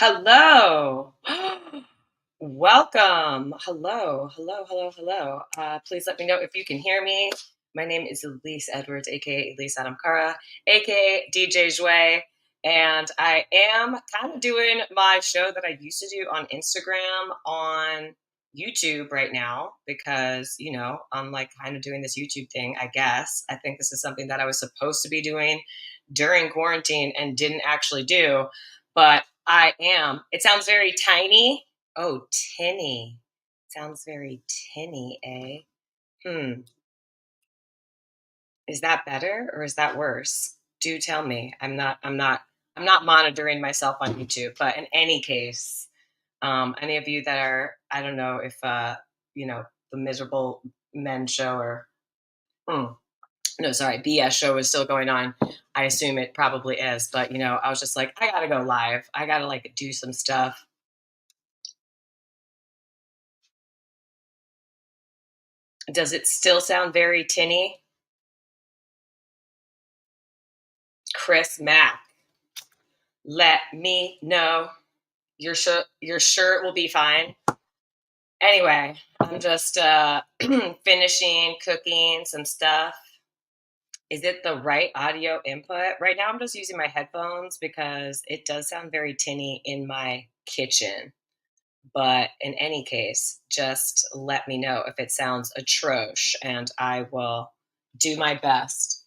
Hello. Welcome. Hello, hello, hello, hello. Please let me know if you can hear me. My name is Elise Edwards, aka Elise Adamkara, aka DJ Jouez, and I am kind of doing my show that I used to do on Instagram on YouTube right now because, I'm like kind of doing this YouTube thing, I guess. I think this is something that I was supposed to be doing during quarantine and didn't actually do, but I am. It sounds very tiny. Oh, tinny. Sounds very tinny, eh? Hmm. Is that better or is that worse? Do tell me. I'm not monitoring myself on YouTube, but in any case, any of you that are, I don't know if the miserable men show or hmm, no, sorry, BS show is still going on. I assume it probably is, but I was just like, I gotta go live. I gotta like do some stuff. Does it still sound very tinny? Chris Mack, let me know. You're sure it will be fine. Anyway, I'm just finishing cooking some stuff. Is it the right audio input? Right now I'm just using my headphones because it does sound very tinny in my kitchen. But in any case, just let me know if it sounds atrocious and I will do my best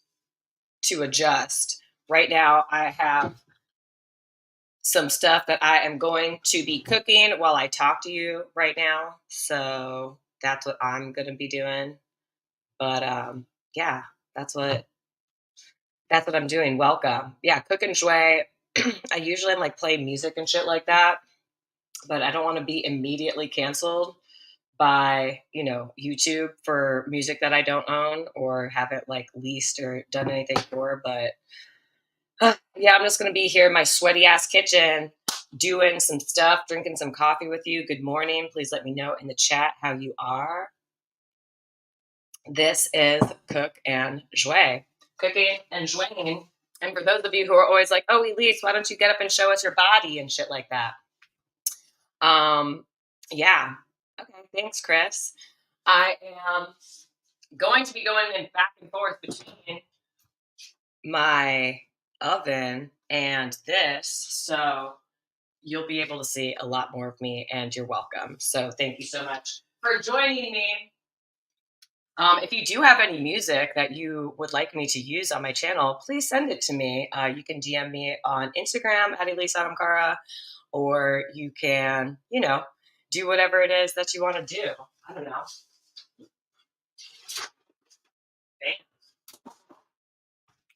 to adjust. Right now I have some stuff that I am going to be cooking while I talk to you right now. So that's what I'm going to be doing. But yeah, that's what that's what I'm doing. Welcome. Yeah, cook and jouet. I usually am like playing music and shit like that, but I don't want to be immediately canceled by, YouTube for music that I don't own or haven't like leased or done anything for. But yeah, I'm just going to be here in my sweaty ass kitchen doing some stuff, drinking some coffee with you. Good morning. Please let me know in the chat how you are. This is Cook and Jouet. Cooking and joueing. And for those of you who are always like, oh, Elise, why don't you get up and show us your body and shit like that? Yeah. Okay, thanks, Chris. I am going to be going in back and forth between my oven and this. So you'll be able to see a lot more of me and you're welcome. So thank you so much for joining me. If you do have any music that you would like me to use on my channel, please send it to me. You can DM me on Instagram at Elise Adamkara, or you can, do whatever it is that you want to do. I don't know.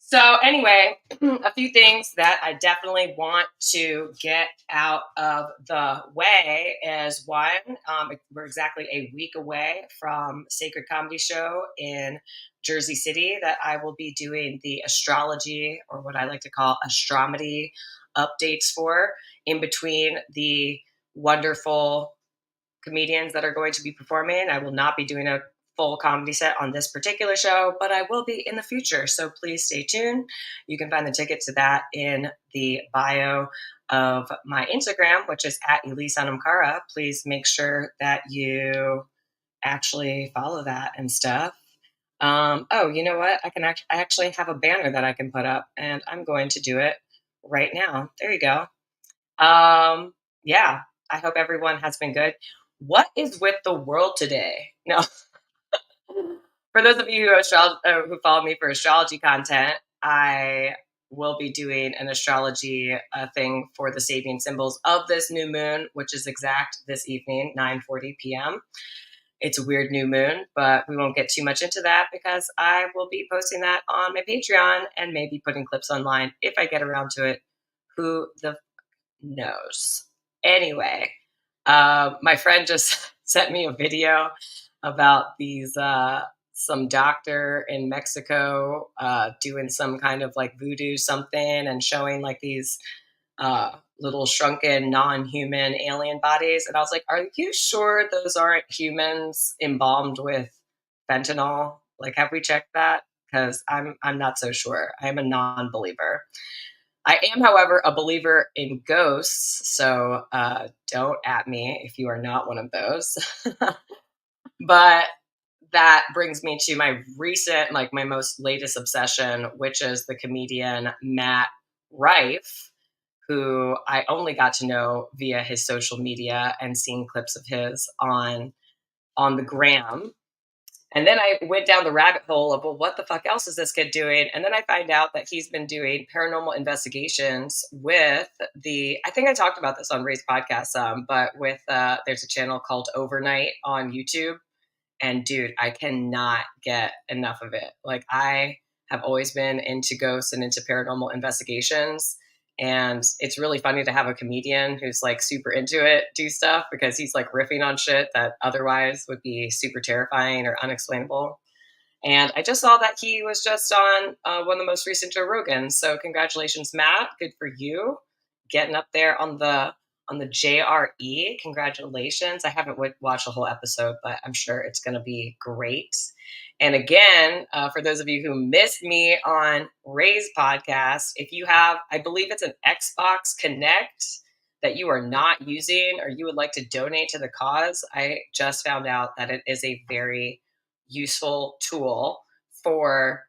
So anyway, a few things that I definitely want to get out of the way is one, we're exactly a week away from Sacred Comedy Show in Jersey City that I will be doing the astrology, or what I like to call astromedy, updates for in between the wonderful comedians that are going to be performing. I will not be doing a full comedy set on this particular show, but I will be in the future. So please stay tuned. You can find the ticket to that in the bio of my Instagram, which is at Elise Adamkara. Please make sure that you actually follow that and stuff. Oh, you know what? I actually have a banner that I can put up, and I'm going to do it right now. There you go. Yeah, I hope everyone has been good. What is with the world today? No, for those of you who follow me for astrology content, I will be doing an astrology thing for the Sabian symbols of this new moon, which is exact this evening, 9:40 p.m. It's a weird new moon, but we won't get too much into that because I will be posting that on my Patreon and maybe putting clips online if I get around to it. Who the knows? Anyway, my friend just sent me a video about these some doctor in Mexico doing some kind of like voodoo something and showing like these little shrunken non-human alien bodies, and I was like, are you sure those aren't humans embalmed with fentanyl? Like, have we checked that? Because I'm not so sure. I'm a non-believer. I am, however, a believer in ghosts, so don't at me if you are not one of those. But that brings me to my recent, like my most latest obsession, which is the comedian Matt Rife, who I only got to know via his social media and seeing clips of his on the gram. And then I went down the rabbit hole of, well, what the fuck else is this kid doing? And then I find out that he's been doing paranormal investigations with I think I talked about this on Ray's podcast, but with, there's a channel called Overnight on YouTube. And dude, I cannot get enough of it. Like, I have always been into ghosts and into paranormal investigations. And it's really funny to have a comedian who's like super into it do stuff, because he's like riffing on shit that otherwise would be super terrifying or unexplainable. And I just saw that he was just on one of the most recent Joe Rogans. So congratulations, Matt. Good for you, getting up there on the JRE. Congratulations. I haven't watched the whole episode, but I'm sure it's going to be great. And again, for those of you who missed me on Ray's podcast, if you have, I believe it's an Xbox Connect that you are not using or you would like to donate to the cause, I just found out that it is a very useful tool for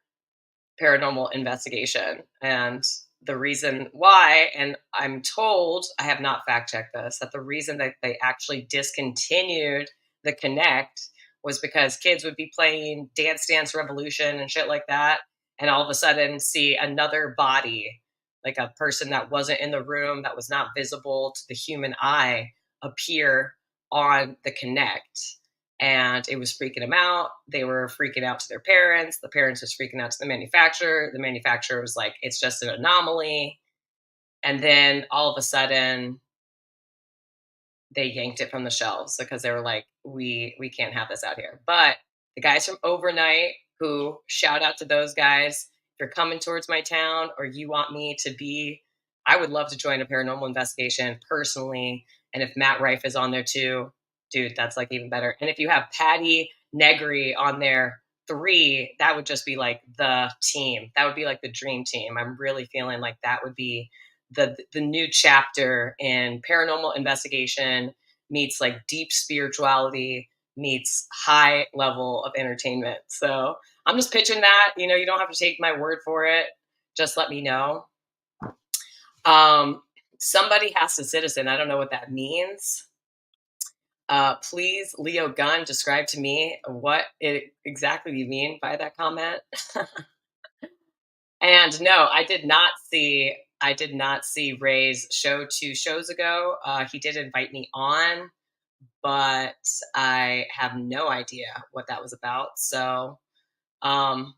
paranormal investigation. And the reason why, and I'm told, I have not fact checked this, that the reason that they actually discontinued the Connect was because kids would be playing Dance Dance Revolution and shit like that, and all of a sudden see another body, like a person that wasn't in the room, that was not visible to the human eye, appear on the Connect. And it was freaking them out. They were freaking out to their parents. The parents was freaking out to the manufacturer. The manufacturer was like, it's just an anomaly. And then all of a sudden, they yanked it from the shelves because they were like, we can't have this out here. But the guys from Overnight, who, shout out to those guys, if you're coming towards my town or you want me to be, I would love to join a paranormal investigation personally. And if Matt Rife is on there too, dude, that's like even better. And if you have Patty Negri on there, 3, that would just be like the team. That would be like the dream team. I'm really feeling like that would be the new chapter in paranormal investigation meets like deep spirituality meets high level of entertainment. So I'm just pitching that. You don't have to take my word for it. Just let me know. Somebody has to citizen. I don't know what that means. Please, Leo Gunn, describe to me what exactly you mean by that comment. And no, I did not see Ray's show 2 shows ago. He did invite me on, but I have no idea what that was about. So, um,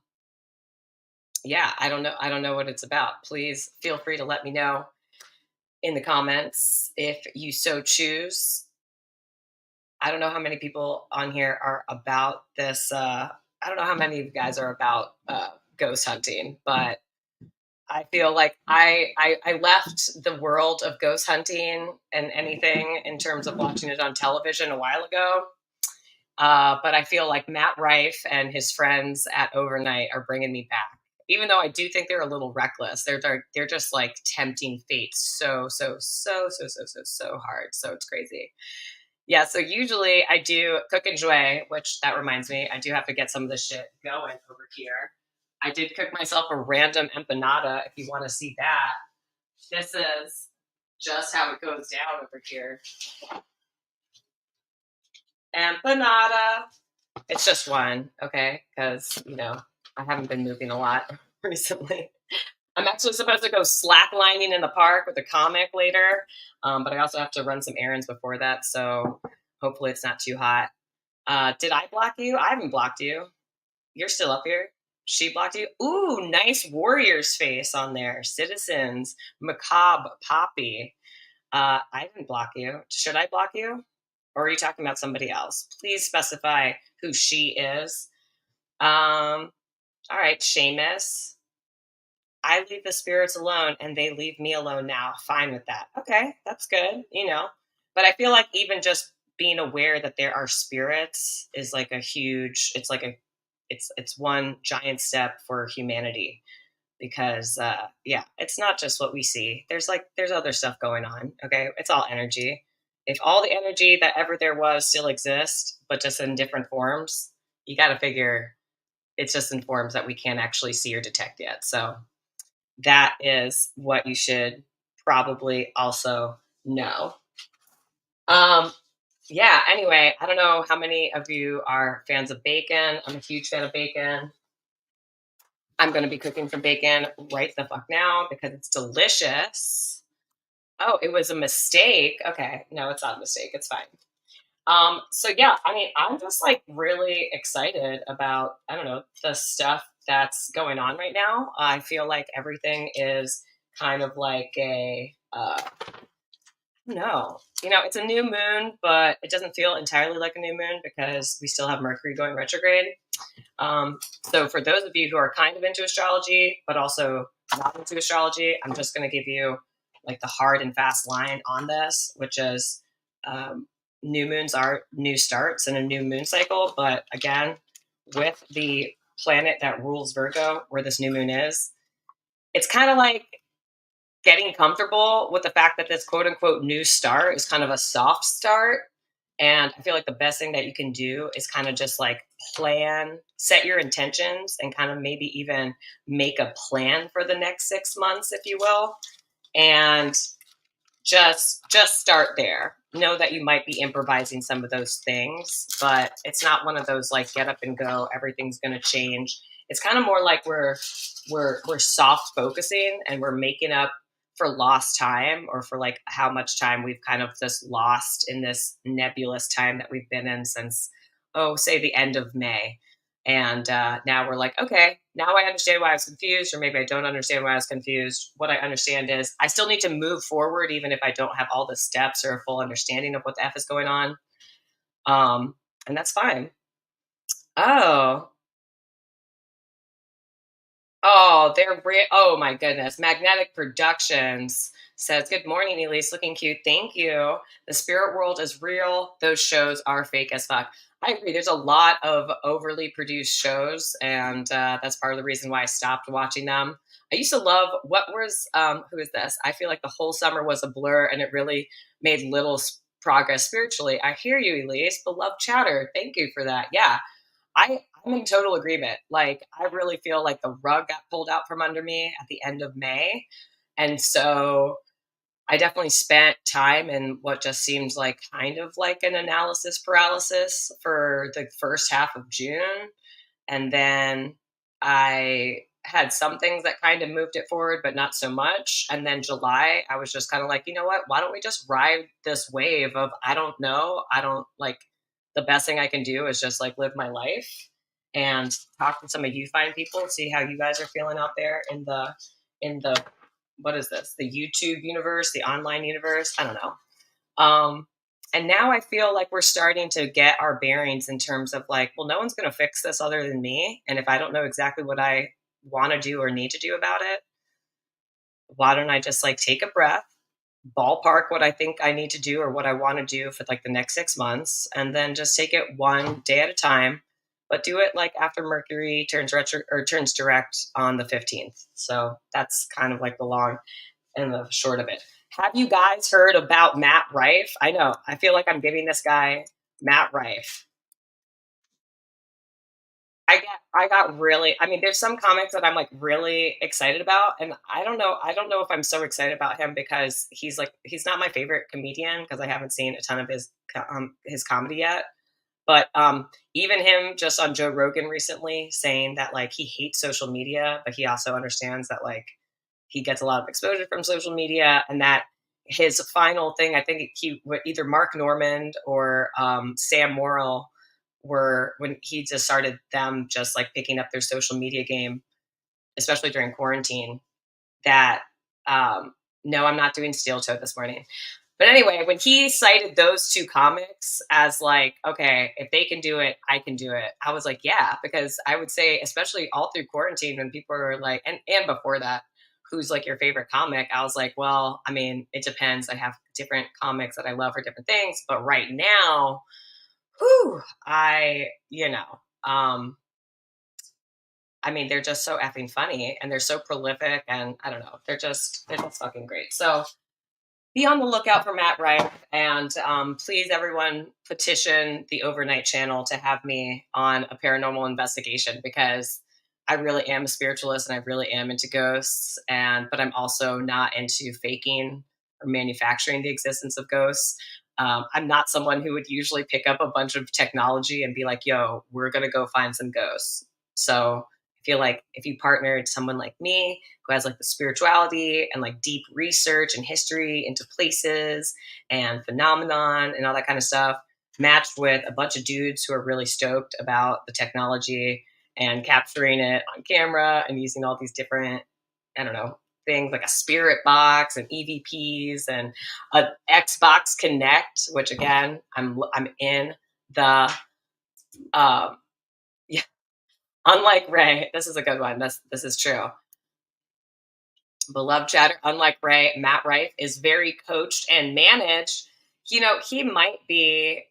yeah, I don't know. I don't know what it's about. Please feel free to let me know in the comments if you so choose. I don't know how many people on here are about this. I don't know how many of you guys are about ghost hunting, but I feel like I left the world of ghost hunting and anything in terms of watching it on television a while ago. But I feel like Matt Rife and his friends at Overnight are bringing me back. Even though I do think they're a little reckless, they're just like tempting fate so hard. So it's crazy. Yeah. So usually I do cook and jouet, which that reminds me, I do have to get some of this shit going over here. I did cook myself a random empanada. If you want to see that, this is just how it goes down over here. Empanada. It's just one, okay? Because, I haven't been moving a lot recently. I'm actually supposed to go slacklining in the park with a comic later, but I also have to run some errands before that, so hopefully it's not too hot. Did I block you? I haven't blocked you. You're still up here. She blocked you. Ooh, nice warrior's face on there. Citizens, macabre, poppy. I didn't block you. Should I block you? Or are you talking about somebody else? Please specify who she is. All right, Seamus. I leave the spirits alone and they leave me alone now. Fine with that. Okay, that's good, But I feel like even just being aware that there are spirits is like a huge, it's like it's one giant step for humanity. because yeah, it's not just what we see. There's other stuff going on. Okay, it's all energy. If all the energy that ever there was still exists, but just in different forms, you got to figure it's just in forms that we can't actually see or detect yet. So that is what you should probably also know. Um, yeah, anyway, I don't know how many of you are fans of bacon. I'm a huge fan of bacon. I'm going to be cooking some bacon right the fuck now because it's delicious. Oh, it was a mistake. Okay. No, it's not a mistake. It's fine. So yeah, I mean, I'm just like really excited about, I don't know, the stuff that's going on right now. I feel like everything is kind of like no, it's a new moon, but it doesn't feel entirely like a new moon because we still have Mercury going retrograde. Um, so for those of you who are kind of into astrology, but also not into astrology, I'm just going to give you like the hard and fast line on this, which is um, new moons are new starts and a new moon cycle. But again, with the planet that rules Virgo, where this new moon is, it's kind of like getting comfortable with the fact that this quote unquote new start is kind of a soft start. And I feel like the best thing that you can do is kind of just like set your intentions and kind of maybe even make a plan for the next 6 months, if you will. And just start there. Know that you might be improvising some of those things, but it's not one of those like get up and go, everything's going to change. It's kind of more like we're soft focusing and we're making up for lost time or for like how much time we've kind of just lost in this nebulous time that we've been in since say the end of May. And now we're like, okay, now I understand why I was confused, or maybe I don't understand why I was confused. What I understand is I still need to move forward, even if I don't have all the steps or a full understanding of what the F is going on. And that's fine. Oh, oh my goodness. Magnetic Productions says, "Good morning, Elise. Looking cute. Thank you. The spirit world is real. Those shows are fake as fuck." I agree. There's a lot of overly produced shows, and that's part of the reason why I stopped watching them. I used to love who is this? I feel like the whole summer was a blur, and it really made little progress spiritually. I hear you, Elise. Beloved chatter. Thank you for that. Yeah, I'm in total agreement. Like, I really feel like the rug got pulled out from under me at the end of May. And so I definitely spent time in what just seems like kind of like an analysis paralysis for the first half of June. And then I had some things that kind of moved it forward, but not so much. And then July, I was just kind of like, you know what? Why don't we just ride this wave of I don't know? I don't like the best thing I can do is just like live my life and talk to some of you fine people, see how you guys are feeling out there in the what is this? The YouTube universe, the online universe? I don't know. Um, and now I feel like we're starting to get our bearings in terms of like, well, no one's going to fix this other than me. And if I don't know exactly what I want to do or need to do about it, why don't I just like take a breath, ballpark what I think I need to do or what I want to do for like the next 6 months, and then just take it one day at a time, but do it like after Mercury turns retro or turns direct on the 15th. So that's kind of like the long and the short of it. Have you guys heard about Matt Rife? I know. I feel like I'm giving this guy Matt Rife. I got really I mean, there's some comics that I'm like really excited about. And I don't know if I'm so excited about him because he's not my favorite comedian because I haven't seen a ton of his comedy yet. But even him just on Joe Rogan recently saying that like he hates social media, but he also understands that like he gets a lot of exposure from social media, and that his final thing, I think either Mark Normand or Sam Morrill were when he just started them just like picking up their social media game, especially during quarantine. That no, I'm not doing steel toe this morning. But anyway, when he cited those two comics as like, okay, if they can do it, I can do it. I was like, yeah, because I would say, especially all through quarantine, when people are like, and before that, who's like your favorite comic? I was like, well, I mean, it depends. I have different comics that I love for different things, but right now, whew, I, I mean, they're just so effing funny and they're so prolific, and I don't know, they're just fucking great. So be on the lookout for Matt Rife, and please, everyone, petition the Overnight Channel to have me on a paranormal investigation, because I really am a spiritualist and I really am into ghosts, but I'm also not into faking or manufacturing the existence of ghosts. I'm not someone who would usually pick up a bunch of technology and be like, "Yo, we're gonna go find some ghosts." So I feel like if you partnered someone like me who has like the spirituality and like deep research and history into places and phenomenon and all that kind of stuff, matched with a bunch of dudes who are really stoked about the technology and capturing it on camera and using all these different, I don't know, things like a spirit box and EVPs and a Xbox Connect, which again, I'm in the um yeah, unlike Ray, this is a good one. This is true. Beloved chatter, unlike Ray, Matt Rife is very coached and managed. You know, he might be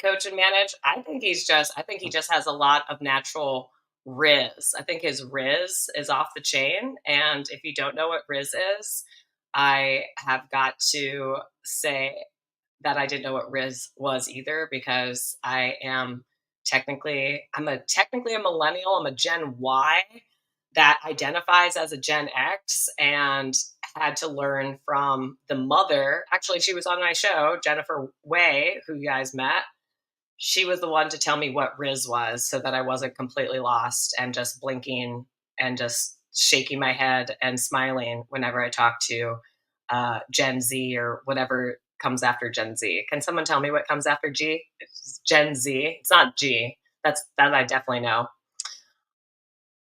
coach and managed. I think he just has a lot of natural Riz. I think his Riz is off the chain. And if you don't know what Riz is, I have got to say that I didn't know what Riz was either, because technically a millennial. I'm a Gen Y that identifies as a Gen X, and had to learn from the mother. Actually, she was on my show, Jennifer Way, who you guys met. She was the one to tell me what Riz was, so that I wasn't completely lost and just blinking and just shaking my head and smiling whenever I talk to Gen Z or whatever comes after Gen Z. Can someone tell me what comes after G? It's Gen Z. It's not G. That I definitely know.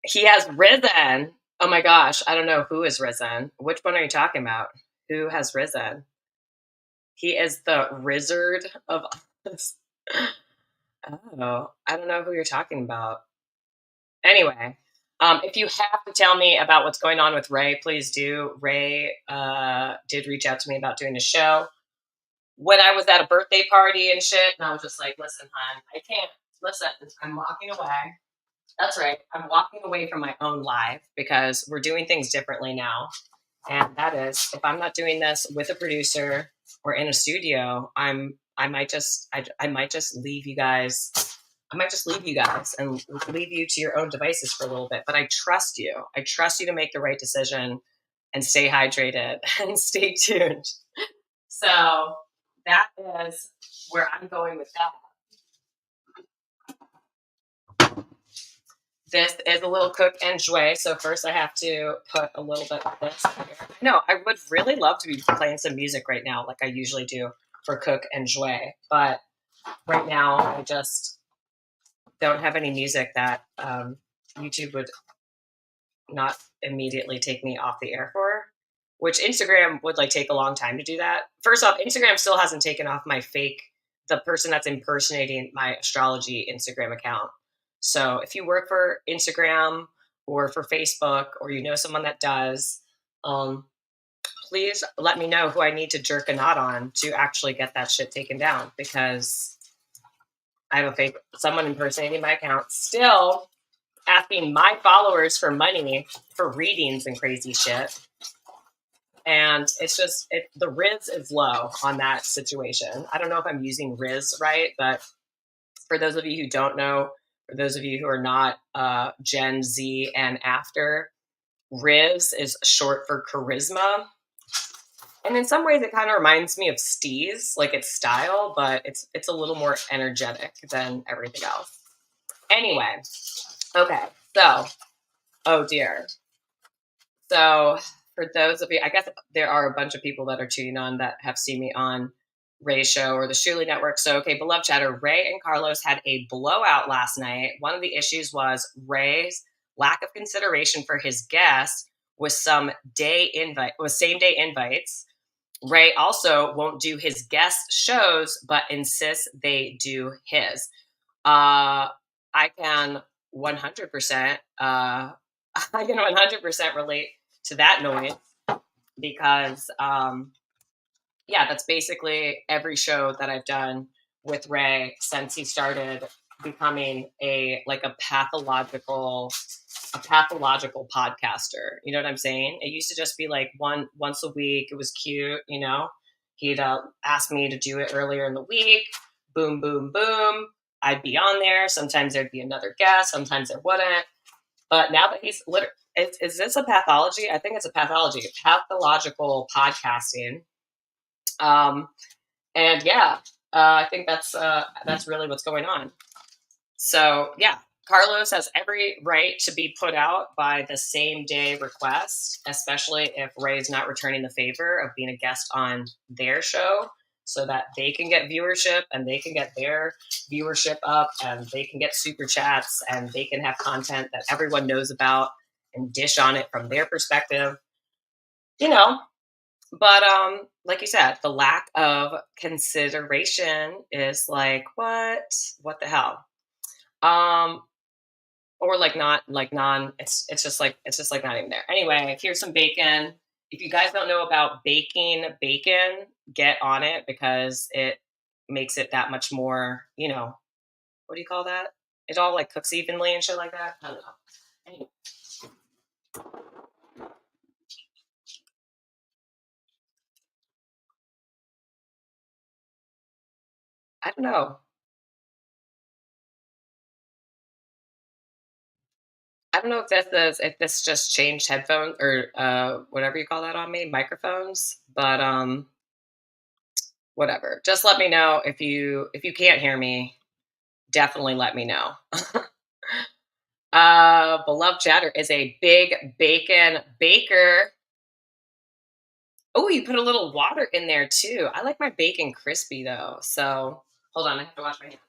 He has risen. Oh my gosh, I don't know who is risen. Which one are you talking about? Who has risen? He is the Rizzard of us. Oh, I don't know who you're talking about. Anyway, if you have to tell me about what's going on with Ray, please do. Ray did reach out to me about doing a show when I was at a birthday party and shit, and I was just like, "Listen, hon, I can't. Listen, I'm walking away." That's right. I'm walking away from my own life because we're doing things differently now. And that is, if I'm not doing this with a producer or in a studio, I might just leave you guys. I might just leave you guys and leave you to your own devices for a little bit. But I trust you. I trust you to make the right decision and stay hydrated and stay tuned. So that is where I'm going with that. This is a little cook and jouez. So first I have to put a little bit of this here. No, I would really love to be playing some music right now, like I usually do for cook and jouez. But right now I just don't have any music that YouTube would not immediately take me off the air for, which Instagram would like take a long time to do that. First off, Instagram still hasn't taken off the person that's impersonating my astrology Instagram account. So if you work for Instagram or for Facebook, or you know someone that does, um, please let me know who I need to jerk a knot on to actually get that shit taken down, because I have someone impersonating my account still asking my followers for money for readings and crazy shit. And it's just, the Riz is low on that situation. I don't know if I'm using Riz right, but for those of you who don't know, for those of you who are not Gen Z and after, Riz is short for charisma. And in some ways, it kind of reminds me of Steez, like its style, but it's a little more energetic than everything else. Anyway, okay, so, oh dear. So for those of you, I guess there are a bunch of people that are tuning on that have seen me on Ray's show or the Shuli Network. So, okay, beloved chatter, Ray and Carlos had a blowout last night. One of the issues was Ray's lack of consideration for his guests with same day invites. Ray also won't do his guest shows, but insists they do his. I can 100%. I can 100% relate to that noise, because, yeah, that's basically every show that I've done with Ray since he started becoming a pathological podcaster. You know what I'm saying? It used to just be like once a week. It was cute, you know. He'd ask me to do it earlier in the week. Boom, boom, boom. I'd be on there. Sometimes there'd be another guest. Sometimes there wouldn't. But now that he's literally, is this a pathology? I think it's a pathology, pathological podcasting. And yeah, I think that's really what's going on. So yeah, Carlos has every right to be put out by the same day request, especially if Ray's not returning the favor of being a guest on their show, so that they can get viewership and they can get their viewership up and they can get super chats and they can have content that everyone knows about and dish on it from their perspective, you know. But like you said, the lack of consideration is like, what the hell? Or like not like non it's just like not even there. Anyway, here's some bacon. If you guys don't know about baking bacon, get on it because it makes it that much more, you know, what do you call that? It all like cooks evenly and shit like that. I don't know. Anyway, I don't know. I don't know if this just changed headphones or whatever you call that on me, microphones, but whatever. Just let me know if you can't hear me. Definitely let me know. Beloved chatter is a big bacon baker. Oh, you put a little water in there too. I like my bacon crispy though. So hold on, I have to wash my hands.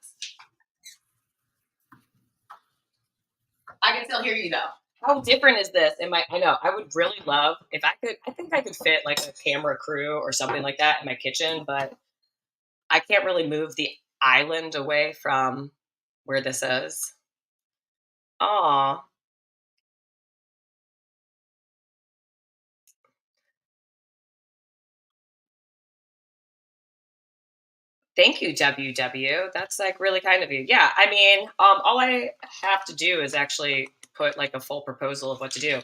I can still hear you though. How different is this? I know I would really love if I could. I think I could fit like a camera crew or something like that in my kitchen, but I can't really move the island away from where this is. Aw, thank you, WW. That's like really kind of you. Yeah, I mean, all I have to do is actually put like a full proposal of what to do.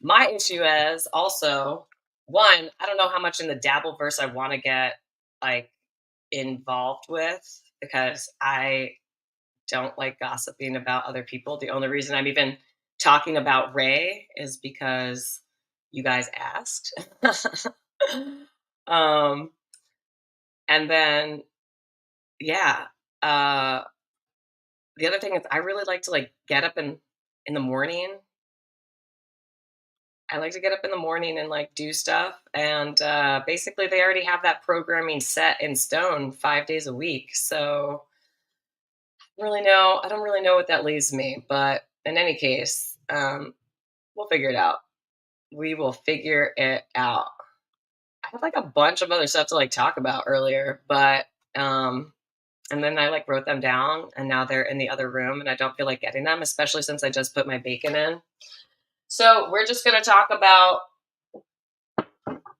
My issue is also one, I don't know how much in the Dabbleverse I want to get like involved with because I don't like gossiping about other people. The only reason I'm even talking about Ray is because you guys asked. um, and then yeah, uh, the other thing is I really like to like get up in the morning. I like to get up in the morning and like do stuff. And basically, they already have that programming set in stone 5 days a week. So I don't really know what that leaves me. But in any case, we'll figure it out. We will figure it out. I had like a bunch of other stuff to like talk about earlier, but and then I like wrote them down, and now they're in the other room, and I don't feel like getting them, especially since I just put my bacon in. So we're just gonna talk about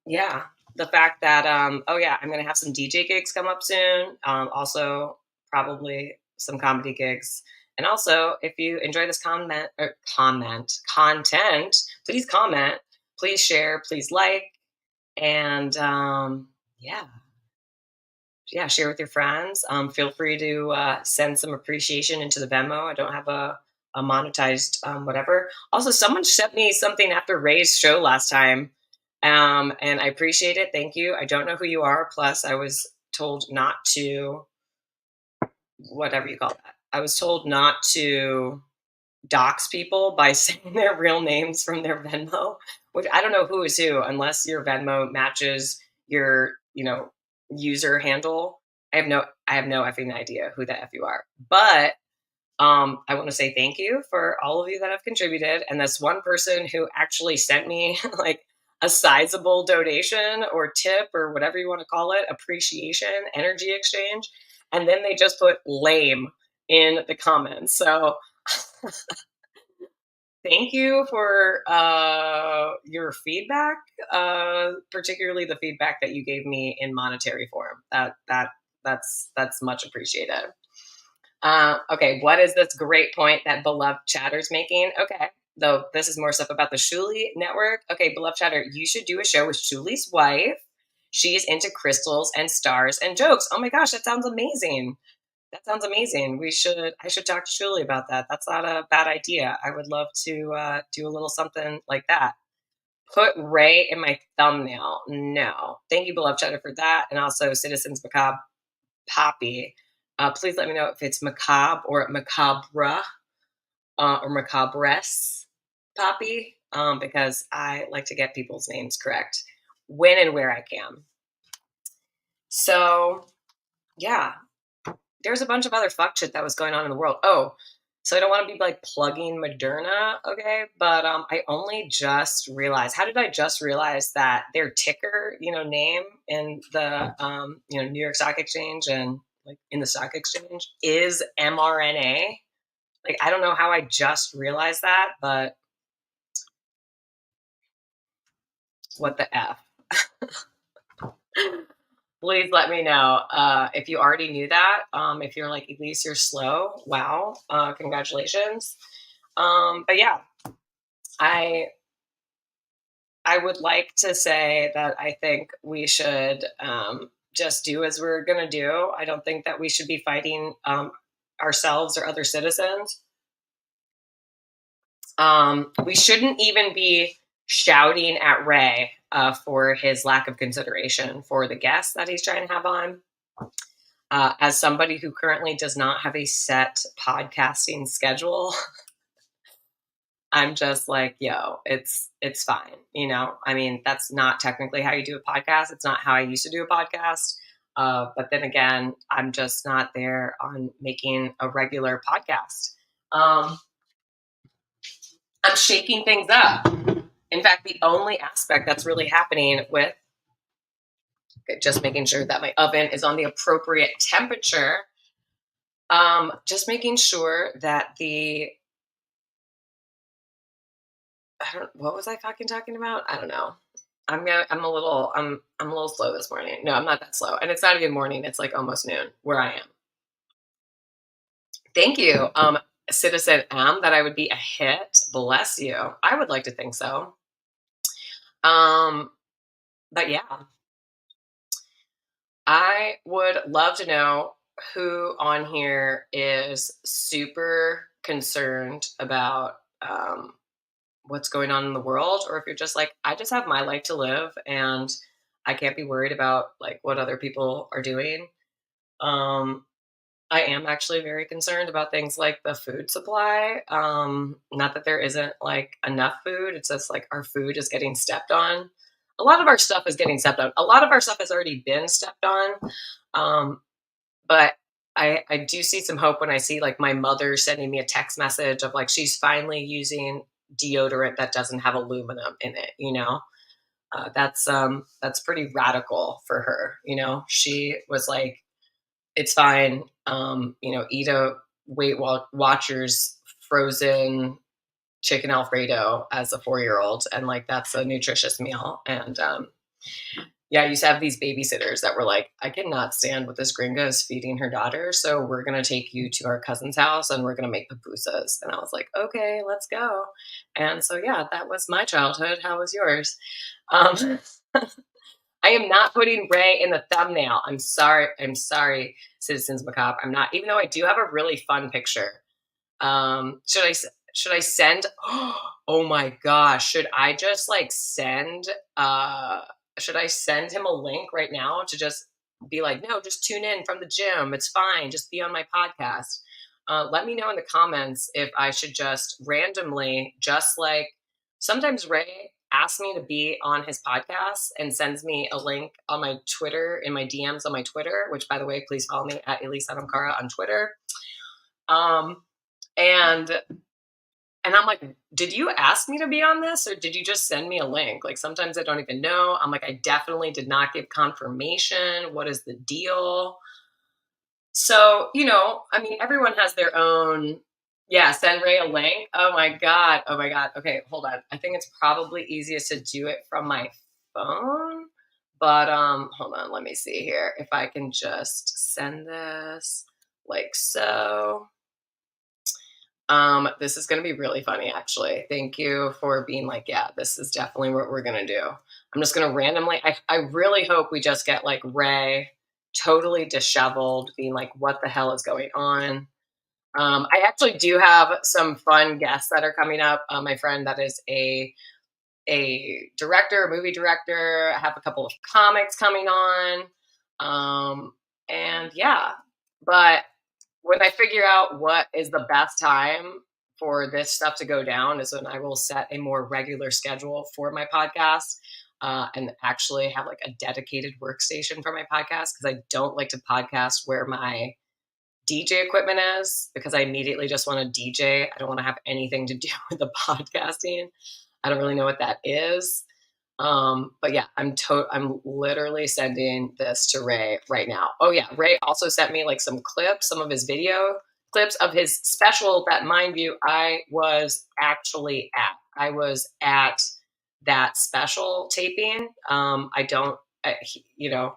yeah, the fact that oh yeah, I'm gonna have some DJ gigs come up soon. Also probably some comedy gigs. And also, if you enjoy this content, please comment, please share, please like, and yeah, share with your friends. Feel free to send some appreciation into the Venmo. I don't have a monetized whatever. Also, someone sent me something after Ray's show last time, and I appreciate it. Thank you. I don't know who you are. Plus, I was told not to, whatever you call that. I was told not to dox people by saying their real names from their Venmo, which I don't know who is who unless your Venmo matches your, user handle. I have no effing idea who the F you are. But I want to say thank you for all of you that have contributed. And this one person who actually sent me like a sizable donation or tip or whatever you want to call it, appreciation, energy exchange. And then they just put lame in the comments. So thank you for your feedback, particularly the feedback that you gave me in monetary form. That's much appreciated. Okay, what is this great point that beloved chatter's making? Okay, though this is more stuff about the Shuli network. Okay, beloved chatter, you should do a show with Shuli's wife. She's into crystals and stars and jokes. Oh my gosh, that sounds amazing. That sounds amazing. I should talk to Shuli about that. That's not a bad idea. I would love to do a little something like that. Put Ray in my thumbnail. No. Thank you, beloved chatter, for that. And also Citizens Macabre Poppy. Please let me know if it's macabre or macabre or macabres Poppy, because I like to get people's names correct when and where I can. So, yeah, there's a bunch of other fuck shit that was going on in the world. Oh, so I don't want to be like plugging Moderna, okay? But I only just realized. How did I just realize that their ticker, name in the New York Stock Exchange and like in the stock exchange is mRNA? Like I don't know how I just realized that, but what the f? Please let me know if you already knew that. If you're like, Elise, you're slow. Wow. Congratulations. But yeah, I would like to say that I think we should just do as we're going to do. I don't think that we should be fighting ourselves or other citizens. We shouldn't even be shouting at Ray for his lack of consideration for the guests that he's trying to have on. As somebody who currently does not have a set podcasting schedule, I'm just like, yo, it's fine. I mean, that's not technically how you do a podcast. It's not how I used to do a podcast. But then again, I'm just not there on making a regular podcast. I'm shaking things up. In fact, the only aspect that's really happening with just making sure that my oven is on the appropriate temperature, just making sure that what was I fucking talking about? I don't know. I'm a little slow this morning. No, I'm not that slow. And it's not even morning. It's like almost noon where I am. Thank you. Citizen M, that I would be a hit. Bless you. I would like to think so. But yeah, I would love to know who on here is super concerned about what's going on in the world, or if you're just like, I just have my life to live and I can't be worried about like what other people are doing. I am actually very concerned about things like the food supply. Not that there isn't like enough food. It's just like our food is getting stepped on. A lot of our stuff is getting stepped on. A lot of our stuff has already been stepped on. But I do see some hope when I see like my mother sending me a text message of like she's finally using deodorant that doesn't have aluminum in it. That's pretty radical for her. She was like, it's fine. Eat a Weight Watchers frozen chicken Alfredo as a 4-year-old, and like that's a nutritious meal. And yeah, I used to have these babysitters that were like, I cannot stand what this gringa is feeding her daughter, so we're gonna take you to our cousin's house and we're gonna make pupusas. And I was like, okay, let's go. And so yeah, that was my childhood. How was yours? I am not putting Ray in the thumbnail. I'm sorry, Citizens Macabre. I'm not, even though I do have a really fun picture. Should I send? Oh my gosh! Should I just like send? Should I send him a link right now to just be like, no, just tune in from the gym. It's fine. Just be on my podcast. Let me know in the comments if I should just randomly, just like sometimes Ray asks me to be on his podcast and sends me a link on my Twitter, in my DMs on my Twitter, which by the way, please follow me at Elise Adamkara on Twitter. And I'm like, did you ask me to be on this or did you just send me a link? Like sometimes I don't even know. I'm like, I definitely did not give confirmation. What is the deal? So, I mean, everyone has their own. Yeah, send Ray a link. Oh my God. Okay, hold on. I think it's probably easiest to do it from my phone. But hold on, let me see here. If I can just send this. like so. This is gonna be really funny, actually. Thank you for being like, yeah, this is definitely what we're gonna do. I'm just gonna randomly. I really hope we just get like Ray totally disheveled, being like, what the hell is going on? I actually do have some fun guests that are coming up. My friend that is a director, a movie director. I have a couple of comics coming on. And yeah, but when I figure out what is the best time for this stuff to go down is when I will set a more regular schedule for my podcast, and actually have like a dedicated workstation for my podcast, because I don't like to podcast where my DJ equipment is, because I immediately just want to DJ. I don't want to have anything to do with the podcasting. I don't really know what that is. But yeah, I'm literally sending this to Ray right now. Oh yeah, Ray also sent me like some clips, some of his video clips of his special that, mind you, I was actually at. I was at that special taping. I don't, you know,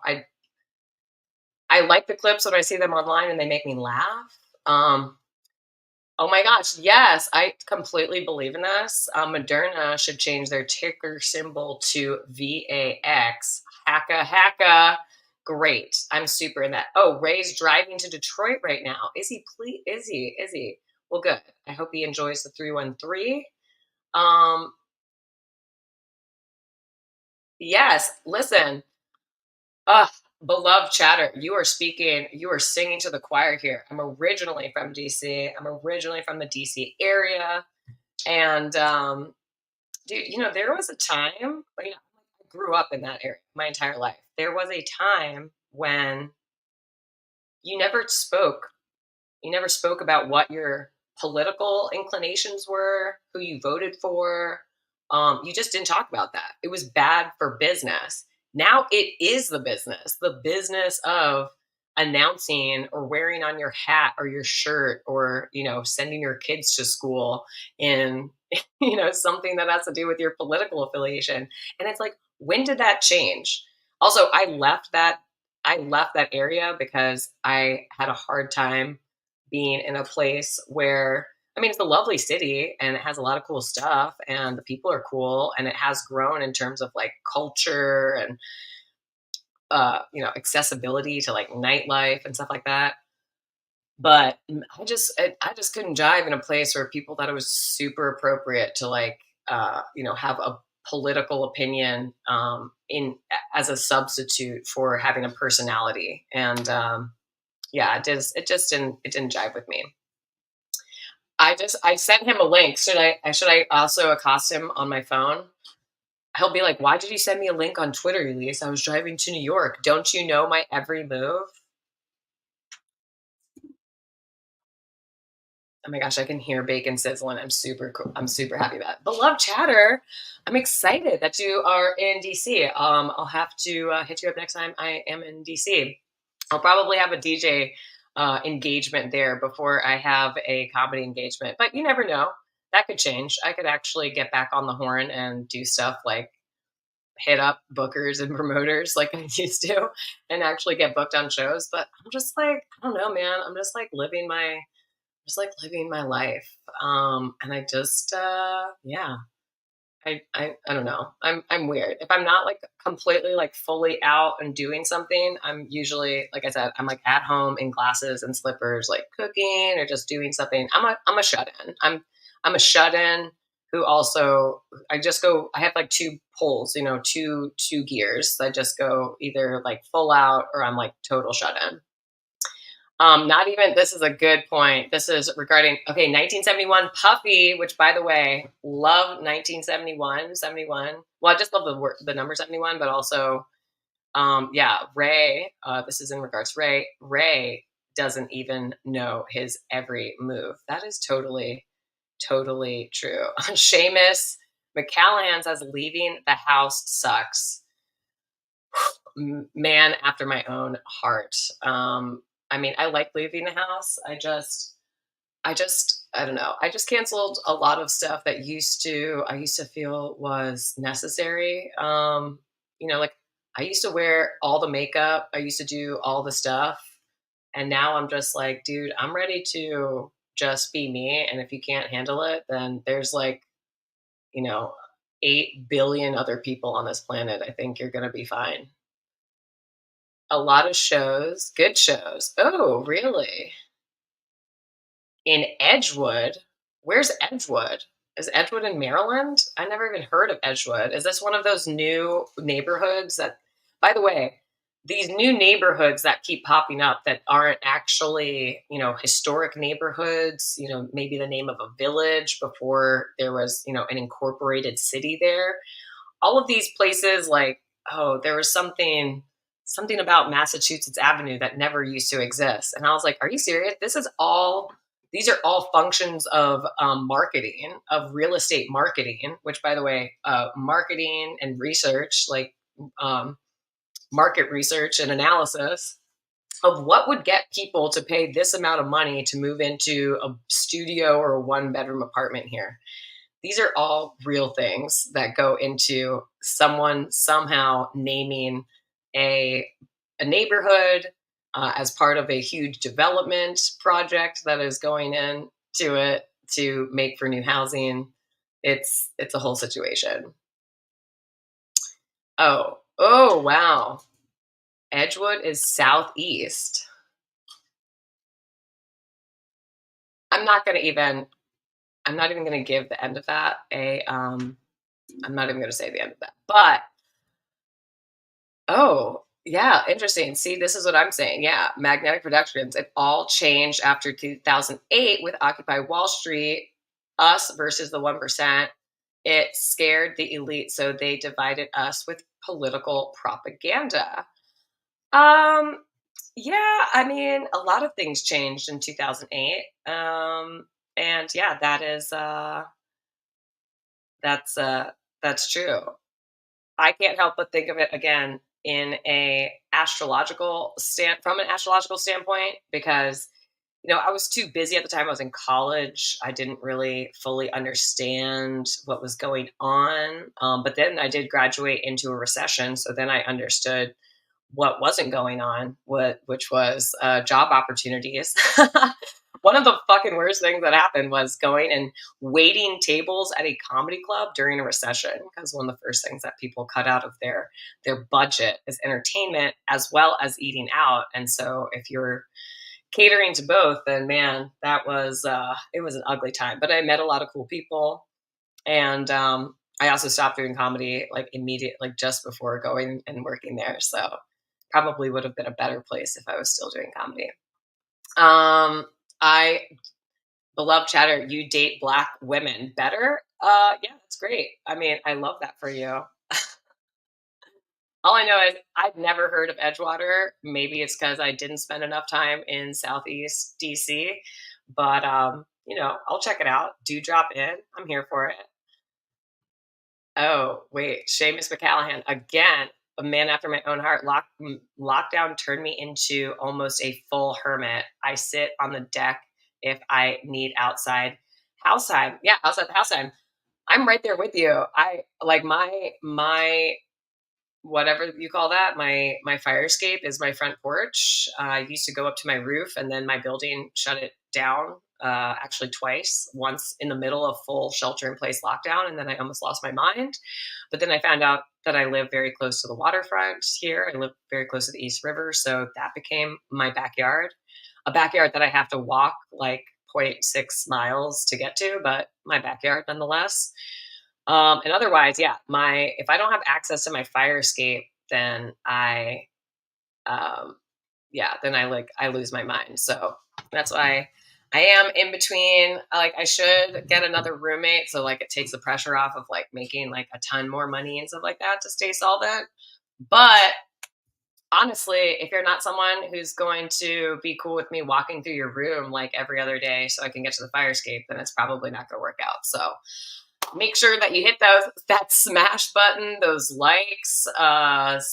I like the clips when I see them online and they make me laugh. Um, Oh my gosh, yes, I completely believe in this. Moderna should change their ticker symbol to VAX. Hacka hacka. Great. I'm super in that. Oh, Ray's driving to Detroit right now. Is he? Please? Is he? Is he? Well, good. I hope he enjoys the 313. Um, yes. Listen. Uh, beloved chatter, you are speaking. You are singing to the choir here. I'm originally from DC. I'm originally from the DC area. And dude, there was a time, I grew up in that area my entire life. There was a time when you never spoke. You never spoke about what your political inclinations were, who you voted for. You just didn't talk about that. It was bad for business. Now it is the business of announcing or wearing on your hat or your shirt, or sending your kids to school in something that has to do with your political affiliation. And it's like, when did that change? Also, I left that area because I had a hard time being in a place where, I mean, it's a lovely city and it has a lot of cool stuff and the people are cool and it has grown in terms of like culture and accessibility to like nightlife and stuff like that. But I just couldn't jive in a place where people thought it was super appropriate to like have a political opinion in as a substitute for having a personality. And yeah, it didn't jive with me. I sent him a link. Should I also accost him on my phone? He'll be like, "Why did you send me a link on Twitter, Elise? I was driving to New York. Don't you know my every move?" Oh my gosh, I can hear bacon sizzling. I'm super cool. I'm super happy about it. Beloved chatter, I'm excited that you are in DC. I'll have to hit you up next time I am in DC. I'll probably have a DJ engagement there before I have a comedy engagement, but you never know. That could change. I could actually get back on the horn and do stuff like hit up bookers and promoters like I used to, and actually get booked on shows. But I'm just like, I don't know, man. I'm just like living my life. And I just, yeah, I don't know. I'm weird. If I'm not like completely like fully out and doing something, I'm usually, like I said, I'm like at home in glasses and slippers, like cooking or just doing something. I'm a shut in. I'm a shut in who also, I have like two poles, two gears. I just go either like full out or I'm like total shut in. Not even, this is a good point. This is regarding, okay, 1971 Puffy, which by the way, love 1971, 71. Well, I just love the number 71, but also, yeah, Ray, this is in regards to Ray. Ray doesn't even know his every move. That is totally, totally true. Seamus McCallahan says leaving the house sucks. Man after my own heart. I mean, I like leaving the house. I don't know. I just canceled a lot of stuff that I used to feel was necessary. Like I used to wear all the makeup. I used to do all the stuff. And now I'm just like, dude, I'm ready to just be me. And if you can't handle it, then there's like, you know, 8 billion other people on this planet. I think you're going to be fine. A lot of shows, good shows. Oh, really? In Edgewood? Where's Edgewood? Is Edgewood in Maryland? I never even heard of Edgewood. Is this one of those new neighborhoods that, by the way, these new neighborhoods that keep popping up that aren't actually, historic neighborhoods, maybe the name of a village before there was, an incorporated city there. All of these places, like, oh, there was something about Massachusetts Avenue that never used to exist. And I was like, are you serious? These are all functions of marketing, of real estate marketing, which, by the way, marketing and research, like um, market research and analysis of what would get people to pay this amount of money to move into a studio or a 1-bedroom apartment here. These are all real things that go into someone somehow naming a, a neighborhood as part of a huge development project that is going into it to make for new housing. It's a whole situation. Oh, wow. Edgewood is southeast. I'm not going to even I'm not even going to give the end of that I'm not even going to say the end of that. But oh, yeah, interesting. See, this is what I'm saying. Yeah, Magnetic Productions. It all changed after 2008 with Occupy Wall Street, us versus the 1%. It scared the elite, so they divided us with political propaganda. Um, yeah, I mean, a lot of things changed in 2008. And yeah, that's that's true. I can't help but think of it again in a astrological from an astrological standpoint, because I was too busy at the time. I was in college. I didn't really fully understand what was going on. But then I did graduate into a recession, so then I understood what wasn't going on, which was job opportunities. One of the fucking worst things that happened was going and waiting tables at a comedy club during a recession, because one of the first things that people cut out of their budget is entertainment as well as eating out. And so if you're catering to both, then man, that was it was an ugly time. But I met a lot of cool people, and I also stopped doing comedy like immediate, like just before going and working there. So probably would have been a better place if I was still doing comedy. I beloved chatter, you date Black women better? Yeah, that's great. I mean, I love that for you. All I know is I've never heard of Edgewater. Maybe it's because I didn't spend enough time in Southeast DC, but I'll check it out. Do drop in. I'm here for it. Oh, wait, Seamus McCallahan again, a man after my own heart. Lockdown turned me into almost a full hermit. I sit on the deck if I need outside house time. Yeah, outside the house time. I'm right there with you. I like my whatever you call that, my fire escape is my front porch. I used to go up to my roof, and then my building shut it down, actually twice. Once in the middle of full shelter in place lockdown, and then I almost lost my mind. But then I found out that I live very close to the waterfront here. I live very close to the East River, so that became my backyard, a backyard that I have to walk like zero point 0.6 miles to get to, but my backyard nonetheless. And otherwise, yeah, if I don't have access to my fire escape, then um, then I lose my mind. So that's why I am in between. Like, I should get another roommate, so like it takes the pressure off of like making like a ton more money and stuff like that to stay solvent. But honestly, if you're not someone who's going to be cool with me walking through your room like every other day so I can get to the fire escape, then it's probably not going to work out. So make sure that you hit that smash button, those likes,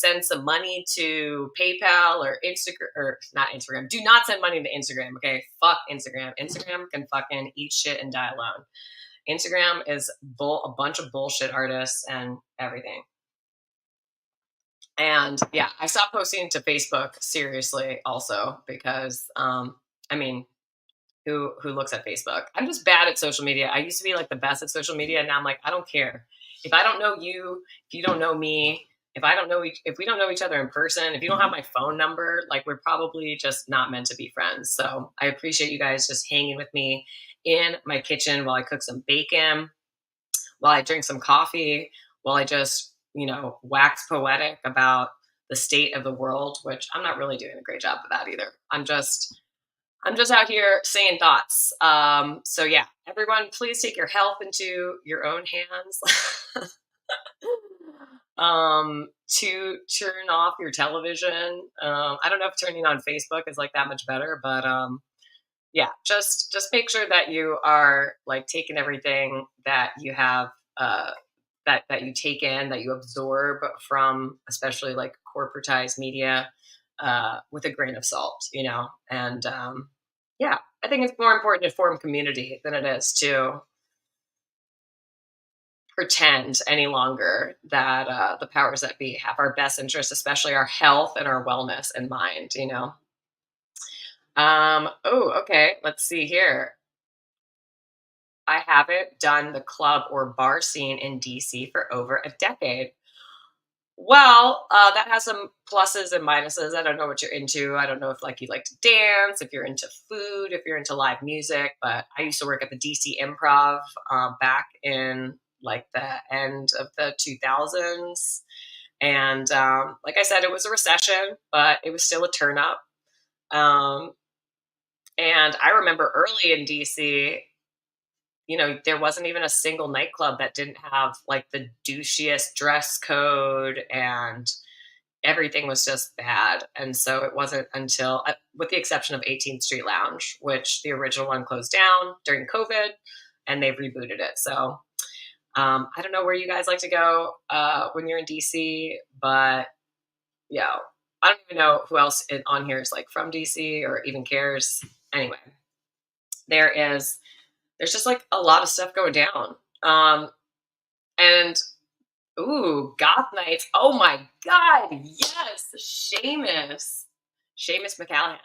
send some money to PayPal or Instagram, or not Instagram. Do not send money to Instagram, okay? Fuck Instagram. Instagram can fucking eat shit and die alone. Instagram is a bunch of bullshit artists and everything. And yeah, I stopped posting to Facebook seriously also because I mean, who looks at Facebook? I'm just bad at social media. I used to be like the best at social media, and now I'm like, I don't care. If I don't know you, if you don't know me, if we don't know each other in person, if you don't have my phone number, like we're probably just not meant to be friends. So I appreciate you guys just hanging with me in my kitchen while I cook some bacon, while I drink some coffee, while I just, wax poetic about the state of the world, which I'm not really doing a great job of that either. I'm just out here saying thoughts. So yeah, everyone, please take your health into your own hands. To turn off your television. I don't know if turning on Facebook is like that much better, but yeah, just make sure that you are like taking everything that you have, that you take in, that you absorb from, especially like corporatized media, with a grain of salt, and yeah, I think it's more important to form community than it is to pretend any longer that the powers that be have our best interests, especially our health and our wellness in mind. Oh, okay. Let's see here. I haven't done the club or bar scene in DC for over a decade. Well, that has some pluses and minuses. I don't know what you're into. I don't know if like you like to dance, if you're into food, if you're into live music. But I used to work at the DC Improv back in like the end of the 2000s, and like I said, it was a recession, but it was still a turn up. Um, and I remember early in DC, there wasn't even a single nightclub that didn't have like the douchiest dress code, and everything was just bad. And so it wasn't until, with the exception of 18th Street Lounge, which the original one closed down during COVID and they've rebooted it. So I don't know where you guys like to go when you're in DC, but yeah, I don't even know who else on here is like from DC or even cares. Anyway, there's just like a lot of stuff going down. And ooh, goth nights. Oh my God. Yes. Seamus McCallahan.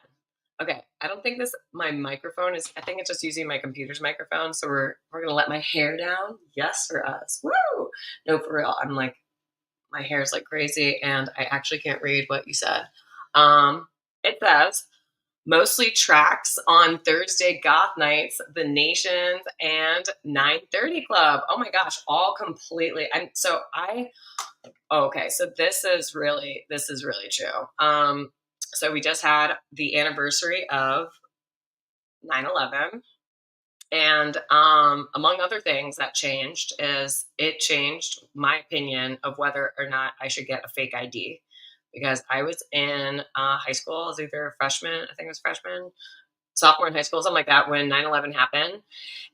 Okay. I don't think my microphone is, I think it's just using my computer's microphone. So we're going to let my hair down. Yes, for us. Woo. No, for real. I'm like, my hair is like crazy and I actually can't read what you said. It says, mostly tracks on Thursday goth nights, the Nations, and 9:30 Club. Oh my gosh, all completely. And so okay, so this is really true. So we just had the anniversary of 9/11, and among other things that changed is it changed my opinion of whether or not I should get a fake ID, because I was in high school. I was either a freshman, I think it was freshman, sophomore in high school, something like that, when 9/11 happened.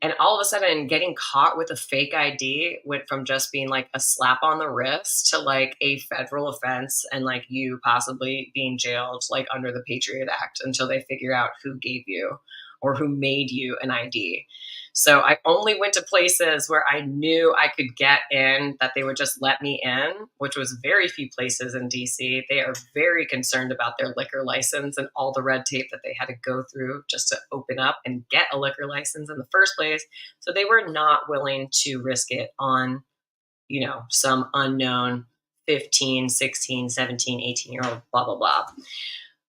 And all of a sudden, getting caught with a fake ID went from just being like a slap on the wrist to like a federal offense and like you possibly being jailed like under the Patriot Act until they figure out who gave you or who made you an ID. So I only went to places where I knew I could get in, that they would just let me in, which was very few places in DC. They are very concerned about their liquor license and all the red tape that they had to go through just to open up and get a liquor license in the first place. So they were not willing to risk it on, some unknown 15, 16, 17, 18-year-old, blah, blah, blah.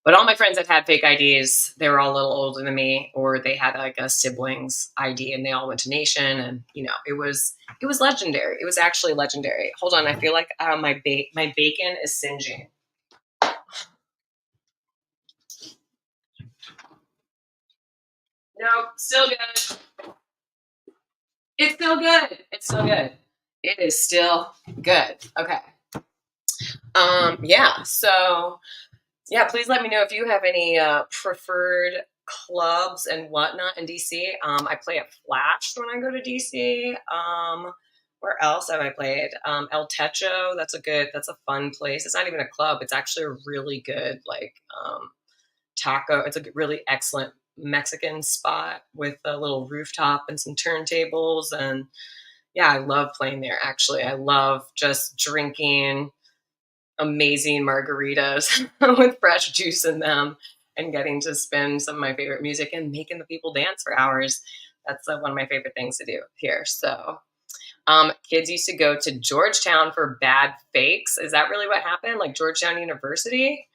But all my friends that had fake IDs, they were all a little older than me, or they had like a sibling's ID, and they all went to Nation, and it was legendary. It was actually legendary. Hold on, I feel like my bacon is singeing. No, still good. It's still good. It's still good. It is still good. Okay. Yeah. So yeah, please let me know if you have any preferred clubs and whatnot in DC. I play at Flash when I go to DC. Where else have I played? El Techo. That's a fun place. It's not even a club. It's actually a really good like taco. It's a really excellent Mexican spot with a little rooftop and some turntables. And yeah, I love playing there. Actually, I love just drinking amazing margaritas with fresh juice in them and getting to spin some of my favorite music and making the people dance for hours. That's one of my favorite things to do here. So, kids used to go to Georgetown for bad fakes. Is that really what happened? Like Georgetown University?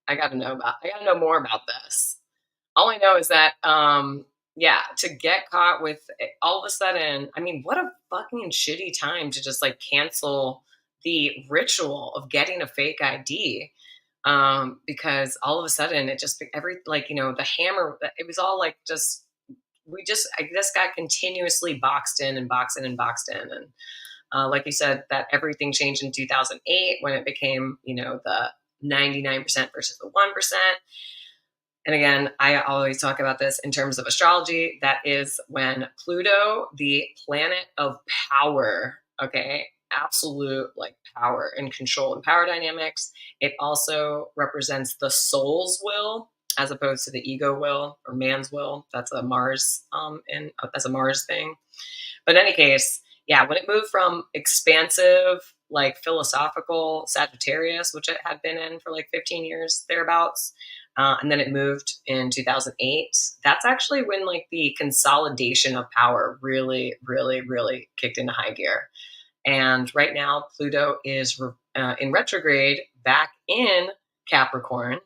I gotta know more about this. All I know is that, yeah, to get caught with all of a sudden, I mean, what a fucking shitty time to just like cancel the ritual of getting a fake ID. Because all of a sudden it just like, the hammer, it was all like I just got continuously boxed in and boxed in and boxed in. And like you said, that everything changed in 2008 when it became, the 99% versus the 1%. And again, I always talk about this in terms of astrology. That is when Pluto, the planet of power, okay, absolute like power and control and power dynamics, it also represents the soul's will as opposed to the ego will or man's will. That's a Mars, and that's a Mars thing. But in any case, yeah, when it moved from expansive, like philosophical Sagittarius, which it had been in for like 15 years thereabouts, and then it moved in 2008. That's actually when like the consolidation of power really, really, really kicked into high gear. And right now, Pluto is in retrograde back in Capricorn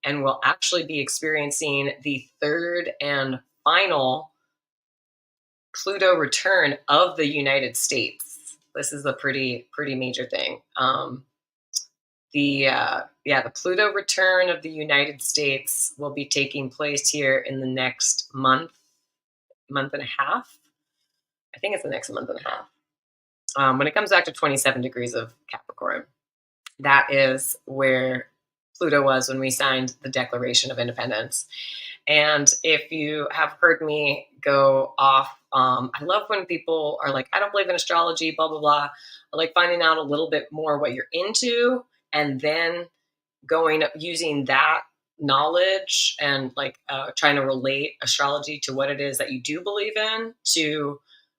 and will actually be experiencing the third and final Pluto return of the United States. This is a pretty major thing. The Pluto return of the United States will be taking place here in the next month and a half. I think it's the next month and a half. When it comes back to 27 degrees of Capricorn, that is where Pluto was when we signed the Declaration of Independence. And if you have heard me go off, I love when people are like, I don't believe in astrology, blah, blah, blah. I like finding out a little bit more what you're into and then using that knowledge and like trying to relate astrology to what it is that you do believe in to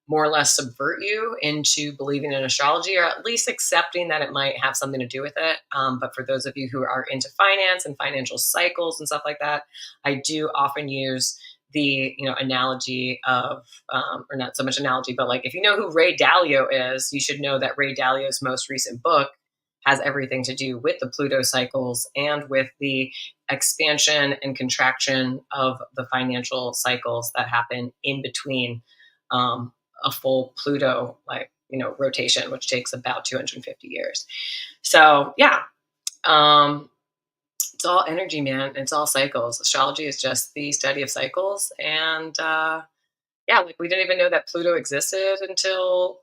more or less subvert you into believing in astrology or at least accepting that it might have something to do with it. But for those of you who are into finance and financial cycles and stuff like that, I do often use the analogy of or not so much analogy, but like if you know who Ray Dalio is, you should know that Ray Dalio's most recent book has everything to do with the Pluto cycles and with the expansion and contraction of the financial cycles that happen in between a full Pluto rotation, which takes about 250 years. So yeah, it's all energy, man. It's all cycles. Astrology is just the study of cycles. And yeah, like we didn't even know that Pluto existed until,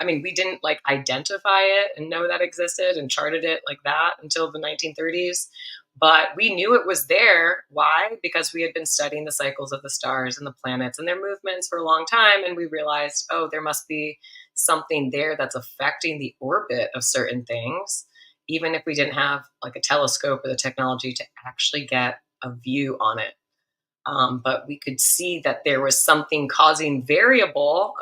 we didn't like identify it and know that existed and charted it like that until the 1930s. But we knew it was there. Why? Because we had been studying the cycles of the stars and the planets and their movements for a long time. And we realized, oh, there must be something there that's affecting the orbit of certain things, even if we didn't have like a telescope or the technology to actually get a view on it. But we could see that there was something causing variable,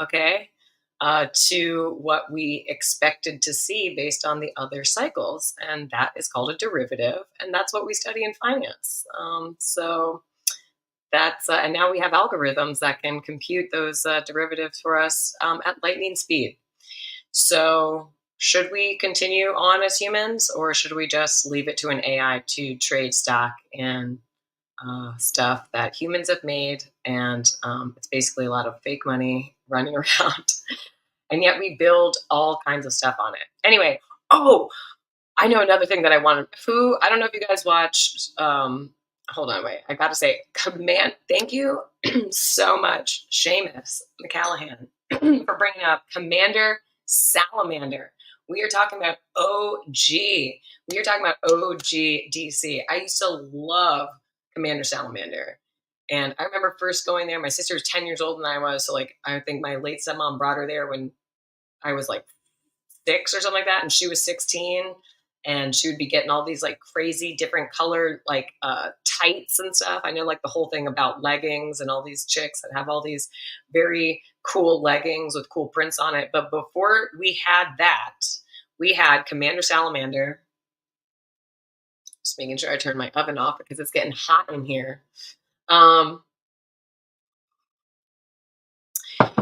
to what we expected to see based on the other cycles. And that is called a derivative. And that's what we study in finance. So that's, and now we have algorithms that can compute those derivatives for us at lightning speed. So should we continue on as humans, or should we just leave it to an AI to trade stock and stuff that humans have made? And it's basically a lot of fake money running around. And yet we build all kinds of stuff on it. Anyway, I know another thing that I wanted. I don't know if you guys watched, hold on, wait. I got to say, thank you so much, Seamus McCallahan, for bringing up Commander Salamander. We are talking about OG. We are talking about OG DC. I used to love Commander Salamander. And I remember first going there. My sister was 10 years older than I was. So, like, I think my late stepmom brought her there when I was like 6 or something like that. And she was 16. And she would be getting all these like crazy different color, like tights and stuff. I know like the whole thing about leggings and all these chicks that have all these very cool leggings with cool prints on it. But before we had that, we had Commander Salamander. Just making sure I turn my oven off because it's getting hot in here. Um,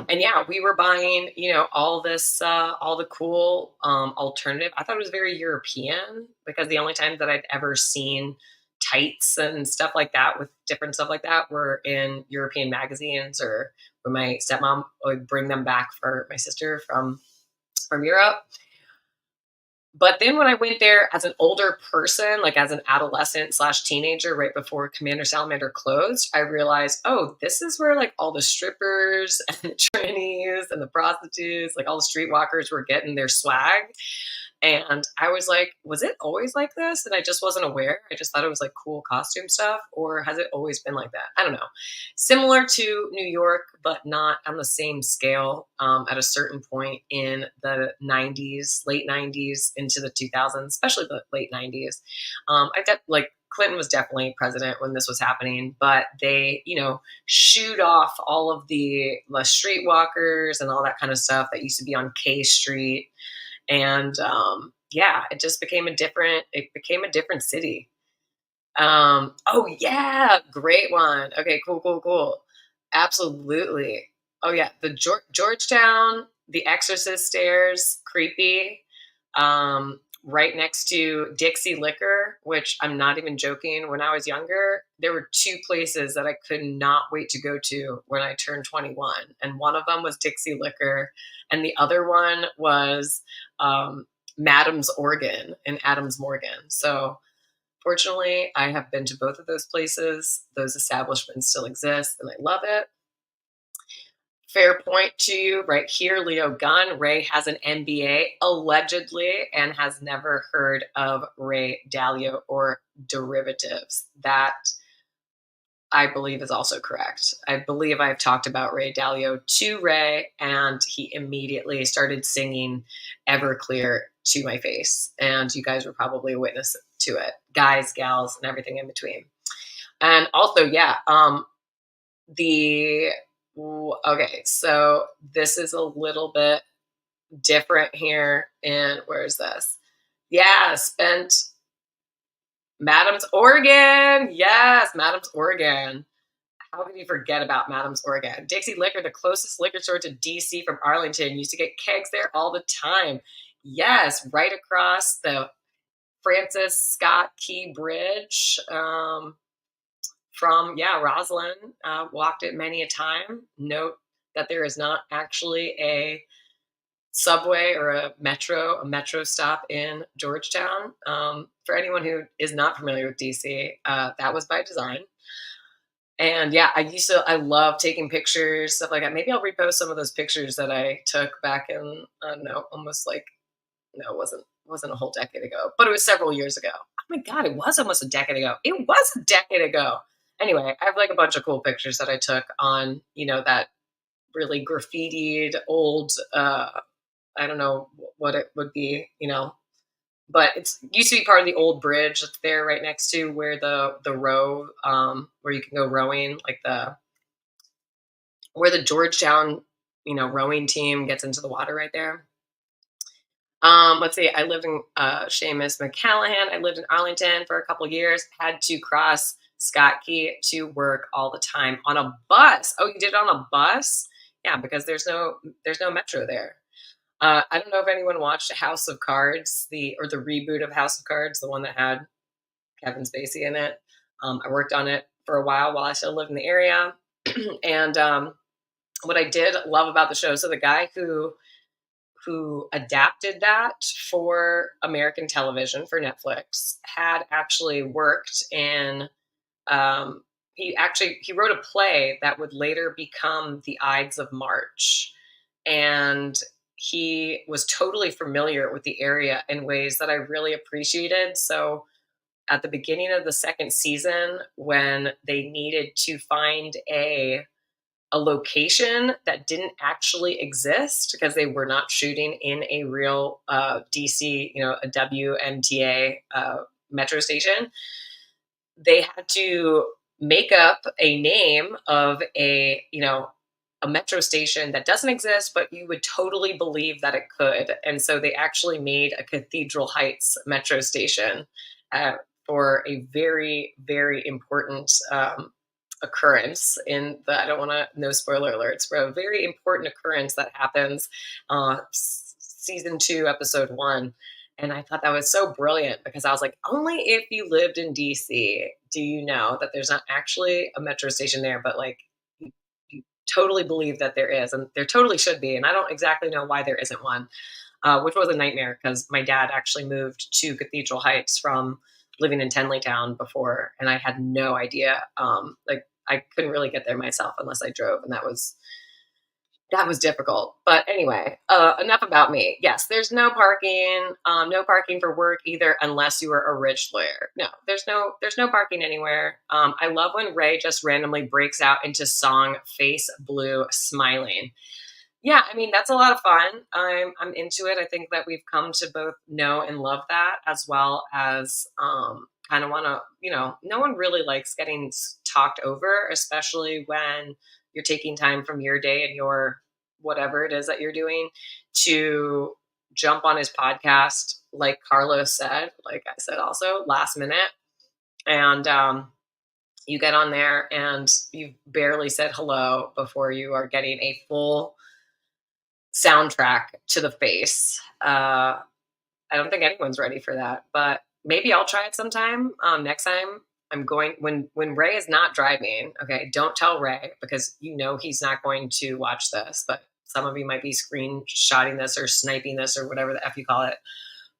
and yeah, we were buying, all this, all the cool alternative. I thought it was very European because the only times that I'd ever seen tights and stuff like that with different stuff like that were in European magazines or when my stepmom would bring them back for my sister from Europe. But then when I went there as an older person, like as an adolescent slash teenager, right before Commander Salamander closed, I realized, oh, this is where like all the strippers and the trannies and the prostitutes, like all the streetwalkers were getting their swag. And I was like, was it always like this? And I just wasn't aware. I just thought it was like cool costume stuff. Or has it always been like that? I don't know. Similar to New York, but not on the same scale at a certain point in the 90s, late 90s into the 2000s, especially the late 90s. Like Clinton was definitely president when this was happening, but they, shoot off all of the streetwalkers and all that kind of stuff that used to be on K Street. And yeah, it became a different city. Oh yeah, great one. Okay, cool. Absolutely. Oh yeah, the Georgetown, the Exorcist stairs, creepy. Right next to Dixie Liquor, which I'm not even joking. When I was younger, there were two places that I could not wait to go to when I turned 21. And one of them was Dixie Liquor, and the other one was Madam's Organ in Adams Morgan. So fortunately, I have been to both of those places. Those establishments still exist, and I love it. Fair point to you right here, Leo Gunn. Ray has an MBA, allegedly, and has never heard of Ray Dalio or derivatives. That I believe is also correct. I believe I've talked about Ray Dalio to Ray, and he immediately started singing Everclear to my face. And you guys were probably a witness to it. Guys, gals, and everything in between. And also, yeah, okay, so this is a little bit different here. And where is this? Yeah, spent Madam's Organ. Yes, Madam's Organ. How could you forget about Madam's Organ? Dixie Liquor, the closest liquor store to DC from Arlington, used to get kegs there all the time. Yes, right across the Francis Scott Key Bridge. From Roslyn, walked it many a time. Note that there is not actually a subway or a metro stop in Georgetown. For anyone who is not familiar with DC, that was by design. And yeah, I love taking pictures, stuff like that. Maybe I'll repost some of those pictures that I took back in, I don't know, almost like, no, it wasn't a whole decade ago, but it was several years ago. Oh my God, it was almost a decade ago. It was a decade ago. Anyway, I have like a bunch of cool pictures that I took on, that really graffitied old, I don't know what it would be, but it's used to be part of the old bridge that's there right next to where the row, where you can go rowing, like where the Georgetown, rowing team gets into the water right there. Let's see. I lived in Seamus McCallahan. I lived in Arlington for a couple years. Had to cross Scott Key to work all the time on a bus. Oh, you did it on a bus? Yeah, because there's no metro there. I don't know if anyone watched House of Cards, the reboot of House of Cards, the one that had Kevin Spacey in it. I worked on it for a while I still lived in the area, and what I did love about the show. So the guy who adapted that for American television for Netflix had actually worked in, he wrote a play that would later become The Ides of March. And he was totally familiar with the area in ways that I really appreciated. So at the beginning of the second season, when they needed to find a location that didn't actually exist because they were not shooting in a real DC, a WMTA metro station, they had to make up a name of a metro station that doesn't exist, but you would totally believe that it could. And so they actually made a Cathedral Heights metro station for a very, very important occurrence in the, I don't want to, no spoiler alerts, but a very important occurrence that happens season 2, episode 1. And I thought that was so brilliant because I was like, only if you lived in DC do you know that there's not actually a metro station there, but like you totally believe that there is, and there totally should be. And I don't exactly know why there isn't one, which was a nightmare because my dad actually moved to Cathedral Heights from living in Tenleytown before, and I had no idea. Like I couldn't really get there myself unless I drove, and that was difficult. But anyway, enough about me. Yes, there's no parking. No parking for work either, unless you are a rich lawyer. No, there's no parking anywhere. I love when Ray just randomly breaks out into song "Face Blue," smiling. Yeah, I mean that's a lot of fun. I'm into it. I think that we've come to both know and love that, as well as kind of want to. No one really likes getting talked over, especially when you're taking time from your day and your whatever it is that you're doing to jump on his podcast, like Carlos said, like I said, also last minute, and you get on there and you've barely said hello before you are getting a full soundtrack to the face. I don't think anyone's ready for that, but maybe I'll try it sometime. Next time I'm going, when Ray is not driving, okay, don't tell Ray because he's not going to watch this, but some of you might be screenshotting this or sniping this or whatever the F you call it.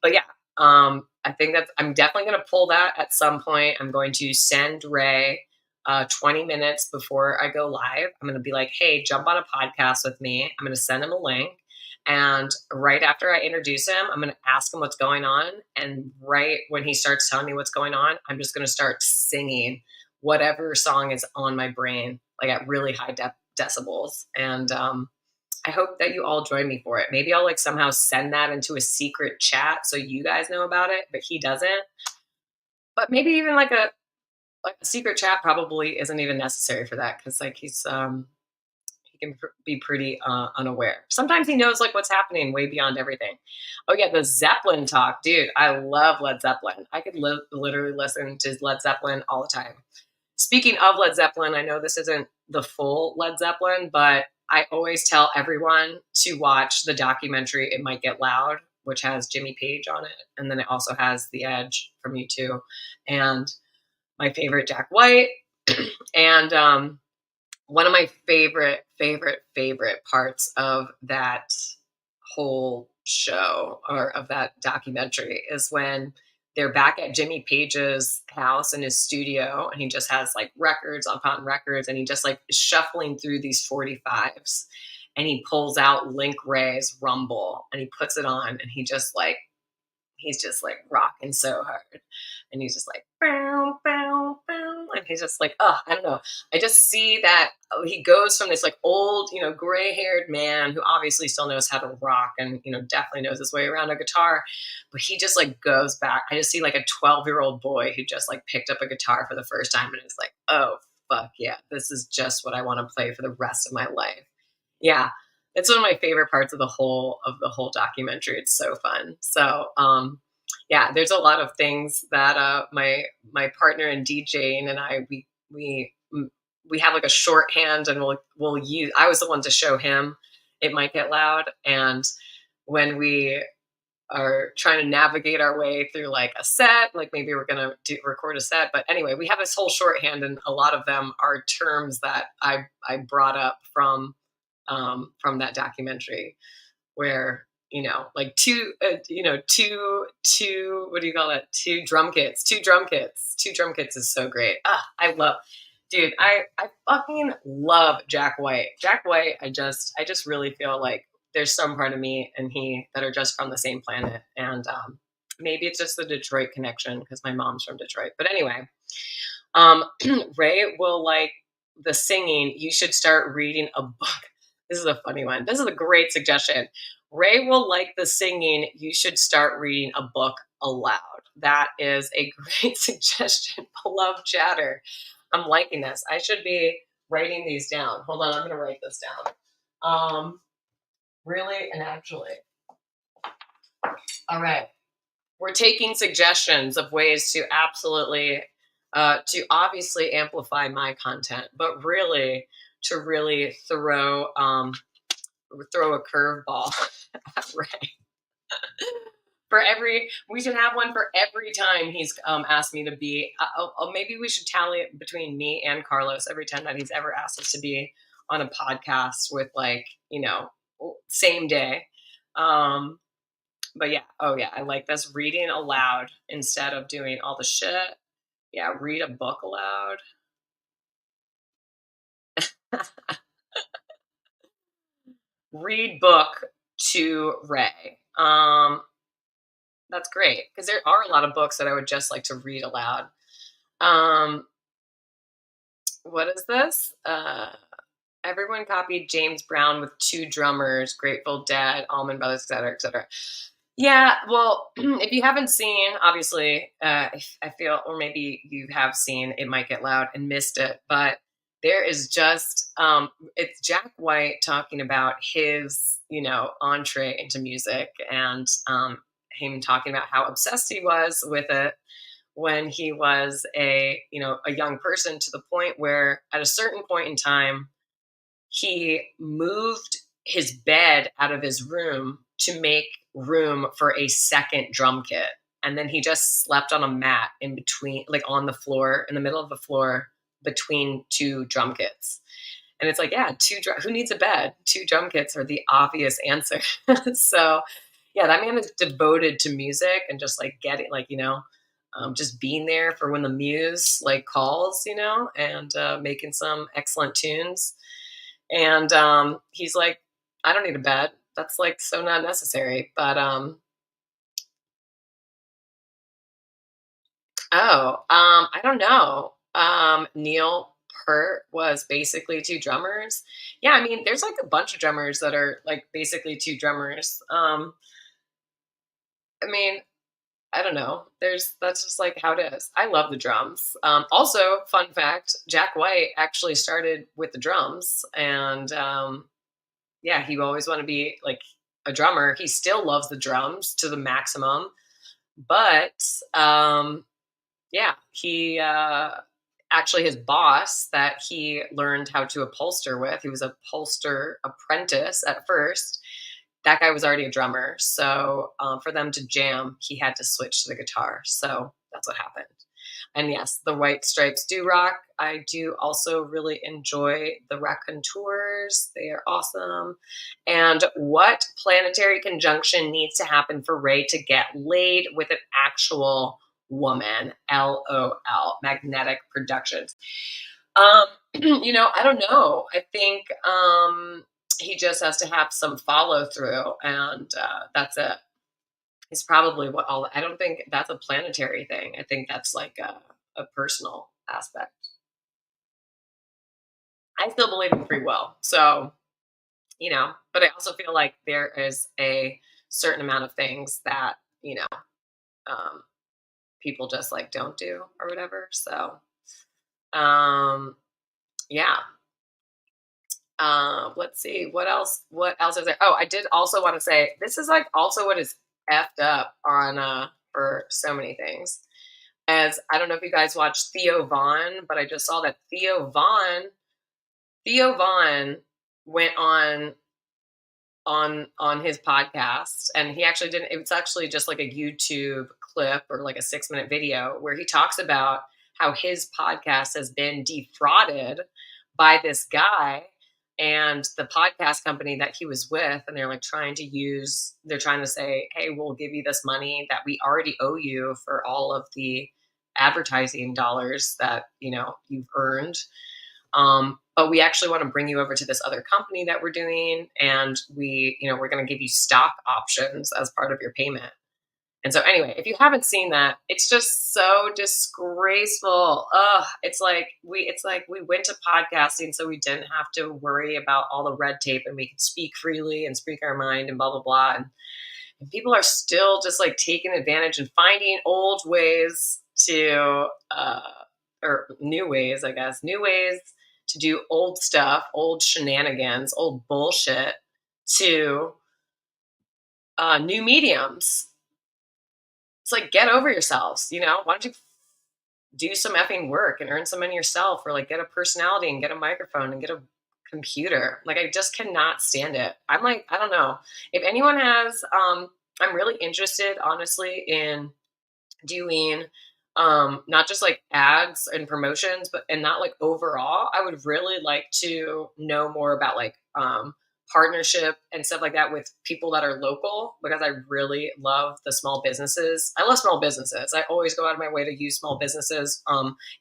But yeah, I think that I'm definitely going to pull that at some point. I'm going to send Ray 20 minutes before I go live. I'm going to be like, hey, jump on a podcast with me. I'm going to send him a link. And right after I introduce him, I'm going to ask him what's going on. And right when he starts telling me what's going on, I'm just going to start singing whatever song is on my brain, like at really high decibels. And I hope that you all join me for it. Maybe I'll like somehow send that into a secret chat so you guys know about it, but he doesn't. But maybe even like a secret chat probably isn't even necessary for that because like he can be pretty unaware. Sometimes he knows like what's happening way beyond everything. Oh yeah, the Zeppelin talk, dude. I love Led Zeppelin. I could literally listen to Led Zeppelin all the time. Speaking of Led Zeppelin, I know this isn't the full Led Zeppelin, but I always tell everyone to watch the documentary It Might Get Loud, which has Jimmy Page on it. And then it also has The Edge from U2 and my favorite Jack White. And one of my favorite parts of that whole show or of that documentary is when they're back at Jimmy Page's house in his studio and he just has like records upon records and he just like is shuffling through these 45s and he pulls out Link Ray's Rumble and he puts it on and he's just like rocking so hard. And he's just like, bow, bow, bow. And he's just like, oh, I don't know. I just see that he goes from this like old, gray haired man who obviously still knows how to rock and, definitely knows his way around a guitar. But he just like goes back. I just see like a 12-year-old boy who just like picked up a guitar for the first time and is like, oh, fuck yeah, this is just what I want to play for the rest of my life. Yeah. It's one of my favorite parts of the whole documentary. It's so fun. So, yeah, there's a lot of things that my partner in DJing and I we have like a shorthand and we'll use. I was the one to show him It Might Get Loud, and when we are trying to navigate our way through like a set, like maybe we're gonna record a set, but anyway, we have this whole shorthand, and a lot of them are terms that I brought up from that documentary, where like two what do you call it? Two drum kits is so great. I love, dude, I fucking love Jack White. I just really feel like there's some part of me and he that are just from the same planet, and maybe it's just the Detroit connection because my mom's from Detroit. But anyway, Ray will like the singing. You should start reading a book. This is a funny one. This is a great suggestion. Ray will like the singing. You should start reading a book aloud. That is a great suggestion. Love chatter. I'm liking this. I should be writing these down. Hold on. I'm going to write this down. Really and actually. All right. We're taking suggestions of ways to obviously amplify my content, but really to really throw a curveball at Ray. We should have one for every time he's asked me to be. Maybe we should tally it between me and Carlos every time that he's ever asked us to be on a podcast with, like, same day. But yeah, oh yeah, I like this, reading aloud instead of doing all the shit. Yeah, read a book aloud. Read book to Ray. That's great because there are a lot of books that I would just like to read aloud. Um, what is this? Everyone copied James Brown with two drummers, Grateful Dead, Allman Brothers, etc., etc. Yeah, well, if you haven't seen, obviously, I feel, or maybe you have seen, it might get loud and missed it, but there is just, it's Jack White talking about his, entree into music, and him talking about how obsessed he was with it when he was a young person, to the point where at a certain point in time, he moved his bed out of his room to make room for a second drum kit. And then he just slept on a mat in between, like on the floor, in the middle of the floor between two drum kits. And it's like, yeah, who needs a bed? Two drum kits are the obvious answer. So, yeah, that man is devoted to music and just like getting, like, just being there for when the muse like calls, and making some excellent tunes. And he's like, I don't need a bed. That's like so not necessary. But I don't know. Neil Peart was basically two drummers. Yeah, I mean, there's like a bunch of drummers that are like basically two drummers. I mean, I don't know. That's just like how it is. I love the drums. Also, fun fact: Jack White actually started with the drums, and yeah, he always wanted to be like a drummer. He still loves the drums to the maximum, but yeah, he actually, his boss that he learned how to upholster with, he was a upholster apprentice at first. That guy was already a drummer, so for them to jam, he had to switch to the guitar. So that's what happened. And yes, the White Stripes do rock. I do also really enjoy the Raconteurs. They are awesome. And what planetary conjunction needs to happen for Ray to get laid with an actual woman? LOL. Magnetic Productions. I don't know. I think he just has to have some follow through, and that's it. It's probably what all. I don't think that's a planetary thing. I think that's like a personal aspect. I still believe in free will, so but I also feel like there is a certain amount of things that um, people just like don't do or whatever. So yeah. Let's see what else. What else is there? Oh, I did also want to say this is like also what is effed up on for so many things. As I don't know if you guys watch Theo Vaughn, but I just saw that Theo Vaughn went on his podcast, and he actually didn't. It's actually just like a YouTube clip or like a 6-minute video where he talks about how his podcast has been defrauded by this guy and the podcast company that he was with, and they're like they're trying to say, hey, we'll give you this money that we already owe you for all of the advertising dollars that you've earned, but we actually want to bring you over to this other company that we're doing, and we're going to give you stock options as part of your payment. And so anyway, if you haven't seen that, it's just so disgraceful. Ugh, it's like we went to podcasting so we didn't have to worry about all the red tape, and we could speak freely and speak our mind and blah blah blah. And people are still just like taking advantage and finding old ways to or new ways, I guess, new ways to do old stuff, old shenanigans, old bullshit to new mediums. It's like, get over yourselves, you know? Why don't you do some effing work and earn some money yourself, or like get a personality and get a microphone and get a computer. Like, I just cannot stand it. I'm like, I don't know. If anyone has I'm really interested honestly in doing not just like ads and promotions, but and not like overall. I would really like to know more about like partnership and stuff like that with people that are local, because I really love the small businesses. I love small businesses. I always go out of my way to use small businesses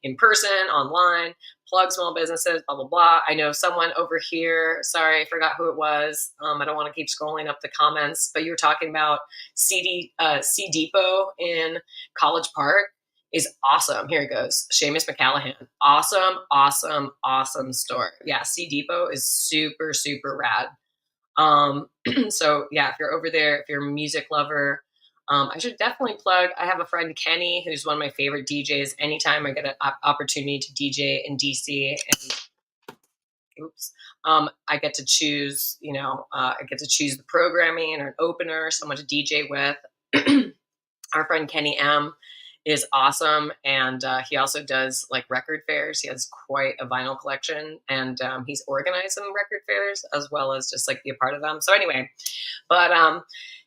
in person, online, plug small businesses, blah blah blah. I know someone over here, sorry, I forgot who it was. I don't want to keep scrolling up the comments, but you were talking about C Depot in College Park is awesome. Here it goes. Seamus McCallahan. Awesome, awesome, awesome store. Yeah, C Depot is super, super rad. So yeah, if you're over there, if you're a music lover, I should definitely plug. I have a friend Kenny who's one of my favorite DJs. Anytime I get an opportunity to DJ in DC, and oops, I get to choose. I get to choose the programming or an opener, someone to DJ with. Our friend Kenny M is awesome, and he also does like record fairs. He has quite a vinyl collection, and he's organized some record fairs as well as just like be a part of them. So anyway, but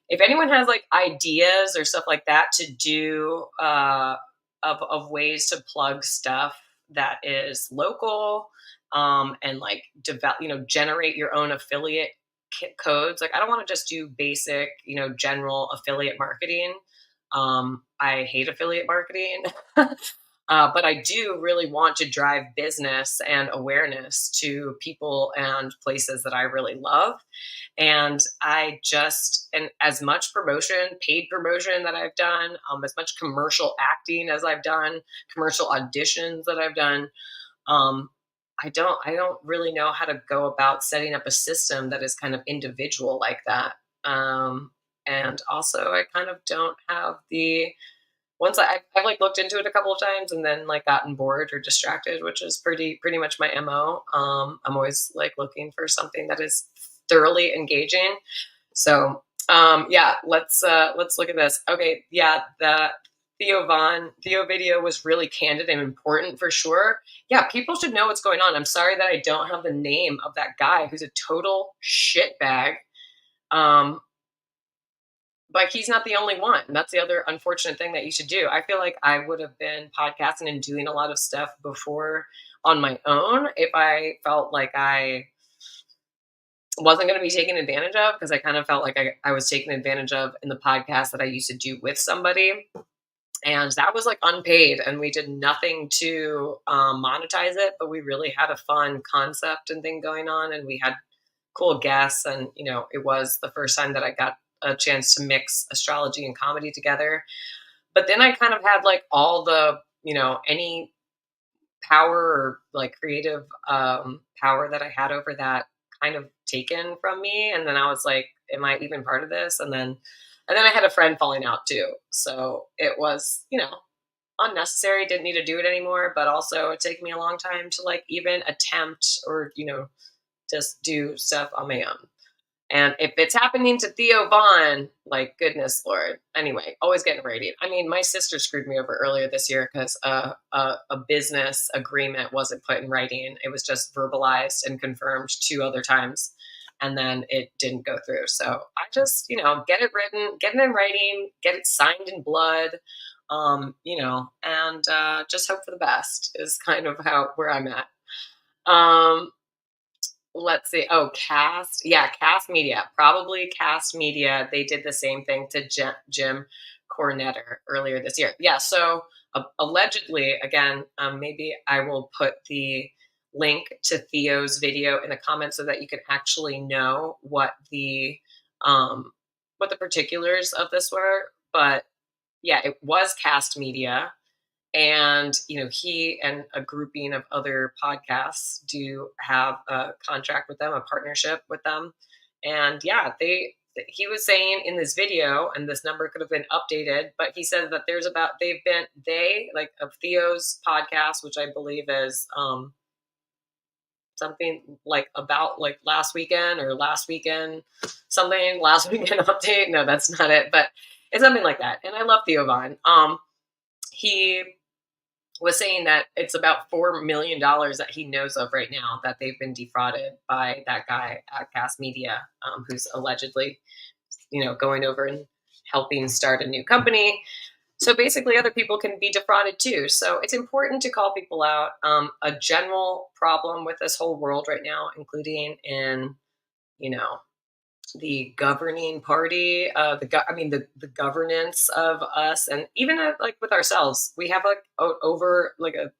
if anyone has like ideas or stuff like that to do of ways to plug stuff that is local, and like generate your own affiliate codes. Like, I don't want to just do basic, general affiliate marketing. I hate affiliate marketing, but I do really want to drive business and awareness to people and places that I really love. And and as much promotion, paid promotion that I've done, as much commercial acting as I've done, commercial auditions that I've done, I don't really know how to go about setting up a system that is kind of individual like that. And also I kind of don't have the once I've like looked into it a couple of times and then like gotten bored or distracted, which is pretty much my MO. I'm always like looking for something that is thoroughly engaging. So yeah, let's look at this. Okay, yeah, the Theo video was really candid and important for sure. Yeah, people should know what's going on. I'm sorry that I don't have the name of that guy who's a total shitbag. But he's not the only one. That's the other unfortunate thing that you should do. I feel like I would have been podcasting and doing a lot of stuff before on my own if I felt like I wasn't going to be taken advantage of, because I kind of felt like I was taken advantage of in the podcast that I used to do with somebody. And that was like unpaid, and we did nothing to monetize it, but we really had a fun concept and thing going on, and we had cool guests. And, it was the first time that I got a chance to mix astrology and comedy together. But then I kind of had like all the, any power or like creative power that I had over that kind of taken from me. And then I was like, am I even part of this? And then I had a friend falling out too. So it was, unnecessary, didn't need to do it anymore, but also it took me a long time to like even attempt or, just do stuff on my own. And if it's happening to Theo Vaughn, like, goodness Lord. Anyway, always getting rated. I mean, my sister screwed me over earlier this year because a business agreement wasn't put in writing. It was just verbalized and confirmed 2 other times. And then it didn't go through. So I just, get it written, get it in writing, get it signed in blood, and just hope for the best is kind of where I'm at. Let's see. Oh, Cast. Yeah, Cast Media. Probably Cast Media. They did the same thing to Jim Cornetter earlier this year. Yeah, so allegedly, again, maybe I will put the link to Theo's video in the comments so that you can actually know what the particulars of this were. But yeah, it was Cast Media. And, he and a grouping of other podcasts do have a contract with them, a partnership with them. And yeah, he was saying in this video, and this number could have been updated, but he said that of Theo's podcast, which I believe is something like about like last weekend update. No, that's not it. But It's something like that. And I love Theo Von. He was saying that it's about $4 million that he knows of right now that they've been defrauded by that guy at Gas Media, who's allegedly, going over and helping start a new company. So basically, other people can be defrauded too. So it's important to call people out. A general problem with this whole world right now, including in, the governing party, the governance of us, and even like with ourselves, we have like over like a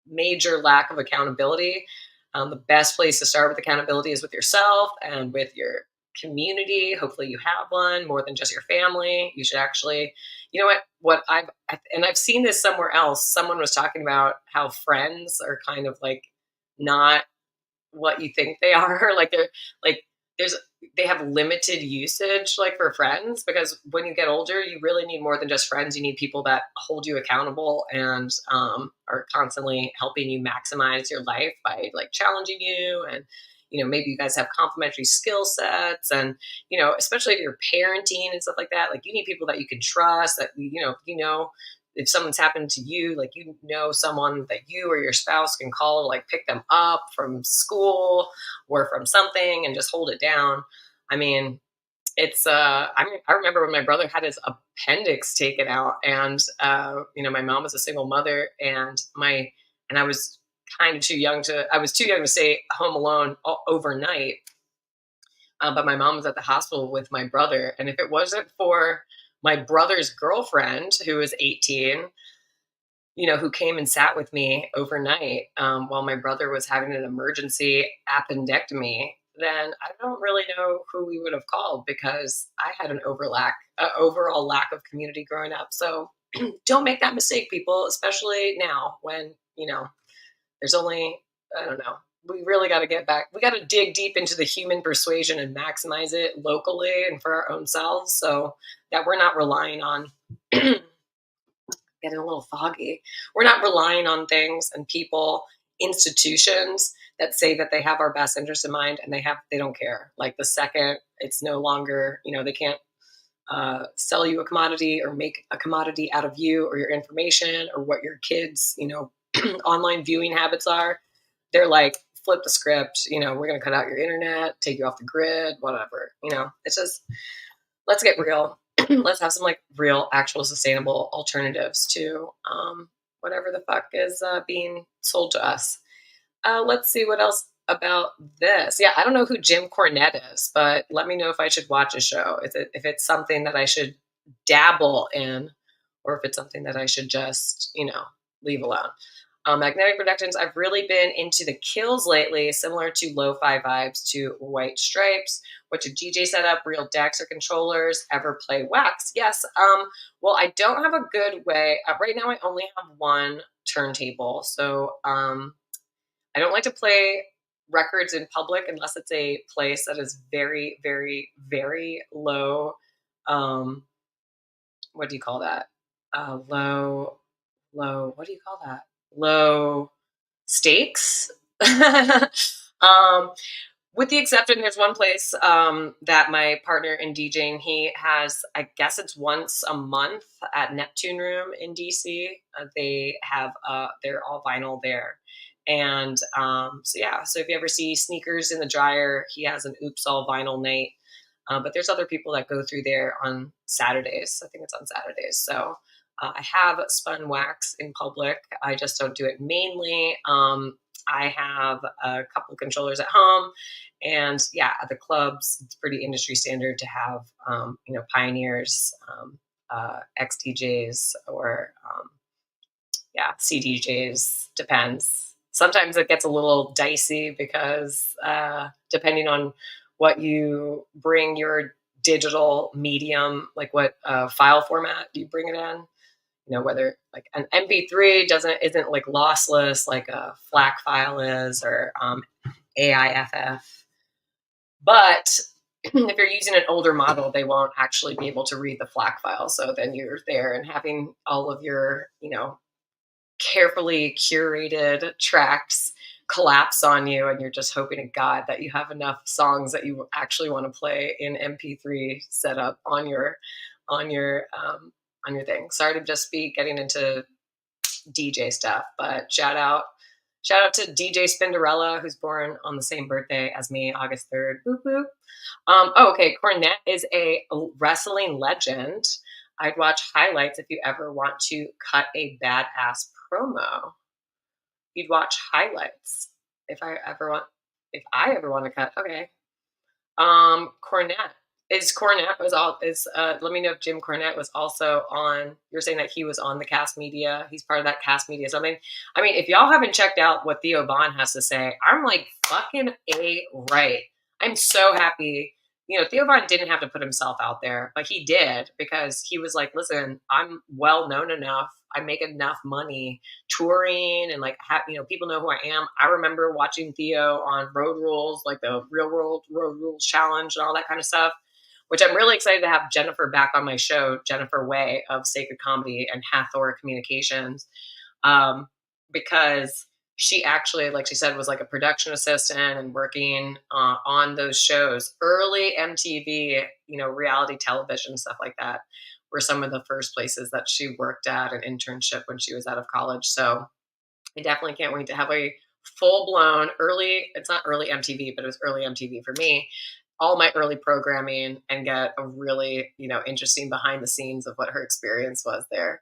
major lack of accountability. The best place to start with accountability is with yourself and with your community. Hopefully you have one more than just your family. You should actually, I've seen this somewhere else. Someone was talking about how friends are kind of like not what you think they are. Like they're like there's they have limited usage like for friends, because when you get older you really need more than just friends. You need people that hold you accountable and are constantly helping you maximize your life by like challenging you, and maybe you guys have complementary skill sets, and especially if you're parenting and stuff like that, like you need people that you can trust, that if someone's happened to you, like someone that you or your spouse can call to like pick them up from school or from something and just hold it down. I mean, I remember when my brother had his appendix taken out, and my mom was a single mother, and I was I was too young to stay home alone overnight. But my mom was at the hospital with my brother, and if it wasn't for my brother's girlfriend, who was 18, who came and sat with me overnight while my brother was having an emergency appendectomy, then I don't really know who we would have called, because I had an overall lack of community growing up. So don't make that mistake, people, especially now when, there's only, I don't know. We really got to get back. We got to dig deep into the human persuasion and maximize it locally and for our own selves, so that we're not relying on getting a little foggy. We're not relying on things and people, institutions that say that they have our best interest in mind, and they don't care. Like the second it's no longer, they can't sell you a commodity or make a commodity out of you or your information or what your kids, online viewing habits are. They're like, flip the script, we're going to cut out your internet, take you off the grid, whatever. It's just, let's get real. Let's have some like real, actual, sustainable alternatives to whatever the fuck is being sold to us. Let's see what else about this. Yeah, I don't know who Jim Cornette is, but let me know if I should watch a show. If it's something that I should dabble in, or if it's something that I should just, leave alone. Magnetic Productions, I've really been into the kills lately, similar to Lo-Fi Vibes to White Stripes. What's your DJ setup? Real decks or controllers? Ever play wax? Yes. Well, I don't have a good way. Right now, I only have one turntable. So I don't like to play records in public unless it's a place that is very, very, very low. What do you call that? Low, what do you call that? Low stakes. With the exception, there's one place that my partner in DJing, he has, I guess it's once a month at Neptune Room in DC. They have, they're all vinyl there. And so if you ever see Sneakers in the Dryer, he has an Oops All Vinyl night. But there's other people that go through there on Saturdays. I think it's on Saturdays. So I have spun wax in public. I just don't do it mainly. I have a couple controllers at home, and at the clubs, it's pretty industry standard to have, Pioneers, XDJs, or CDJs. Depends. Sometimes it gets a little dicey because depending on what you bring your digital medium, like what file format you bring it in. Whether like an MP3 isn't like lossless like a FLAC file is, or AIFF. But if you're using an older model, they won't actually be able to read the FLAC file. So then you're there and having all of your, carefully curated tracks collapse on you, and you're just hoping to God that you have enough songs that you actually want to play in MP3 setup on on your on your thing. Sorry to just be getting into DJ stuff, but shout out to DJ Spinderella, who's born on the same birthday as me, August 3rd. Boop boop. Okay, Cornette is a wrestling legend. I'd watch highlights if you ever want to cut a badass promo. You'd watch highlights if I ever want to cut. Okay. Cornette Cornette was all is let me know if Jim Cornette was also on. You're saying that he was on the cast media. He's part of that cast media. So I mean, if y'all haven't checked out what Theo Vaughn has to say, I'm like fucking right. I'm so happy. You know, Theo Vaughn didn't have to put himself out there, but he did, because he was like, listen, I'm well known enough. I make enough money touring and like, people know who I am. I remember watching Theo on Road Rules, like the Real World Road Rules Challenge and all that kind of stuff, which I'm really excited to have Jennifer back on my show, Jennifer Way of Sacred Comedy and Hathor Communications, because she actually, like she said, was like a production assistant and working on those shows. Early MTV, reality television, stuff like that, were some of the first places that she worked at an internship when she was out of college. So I definitely can't wait to have a full-blown it's not early MTV, but it was early MTV for me, all my early programming, and get a really, interesting behind the scenes of what her experience was there.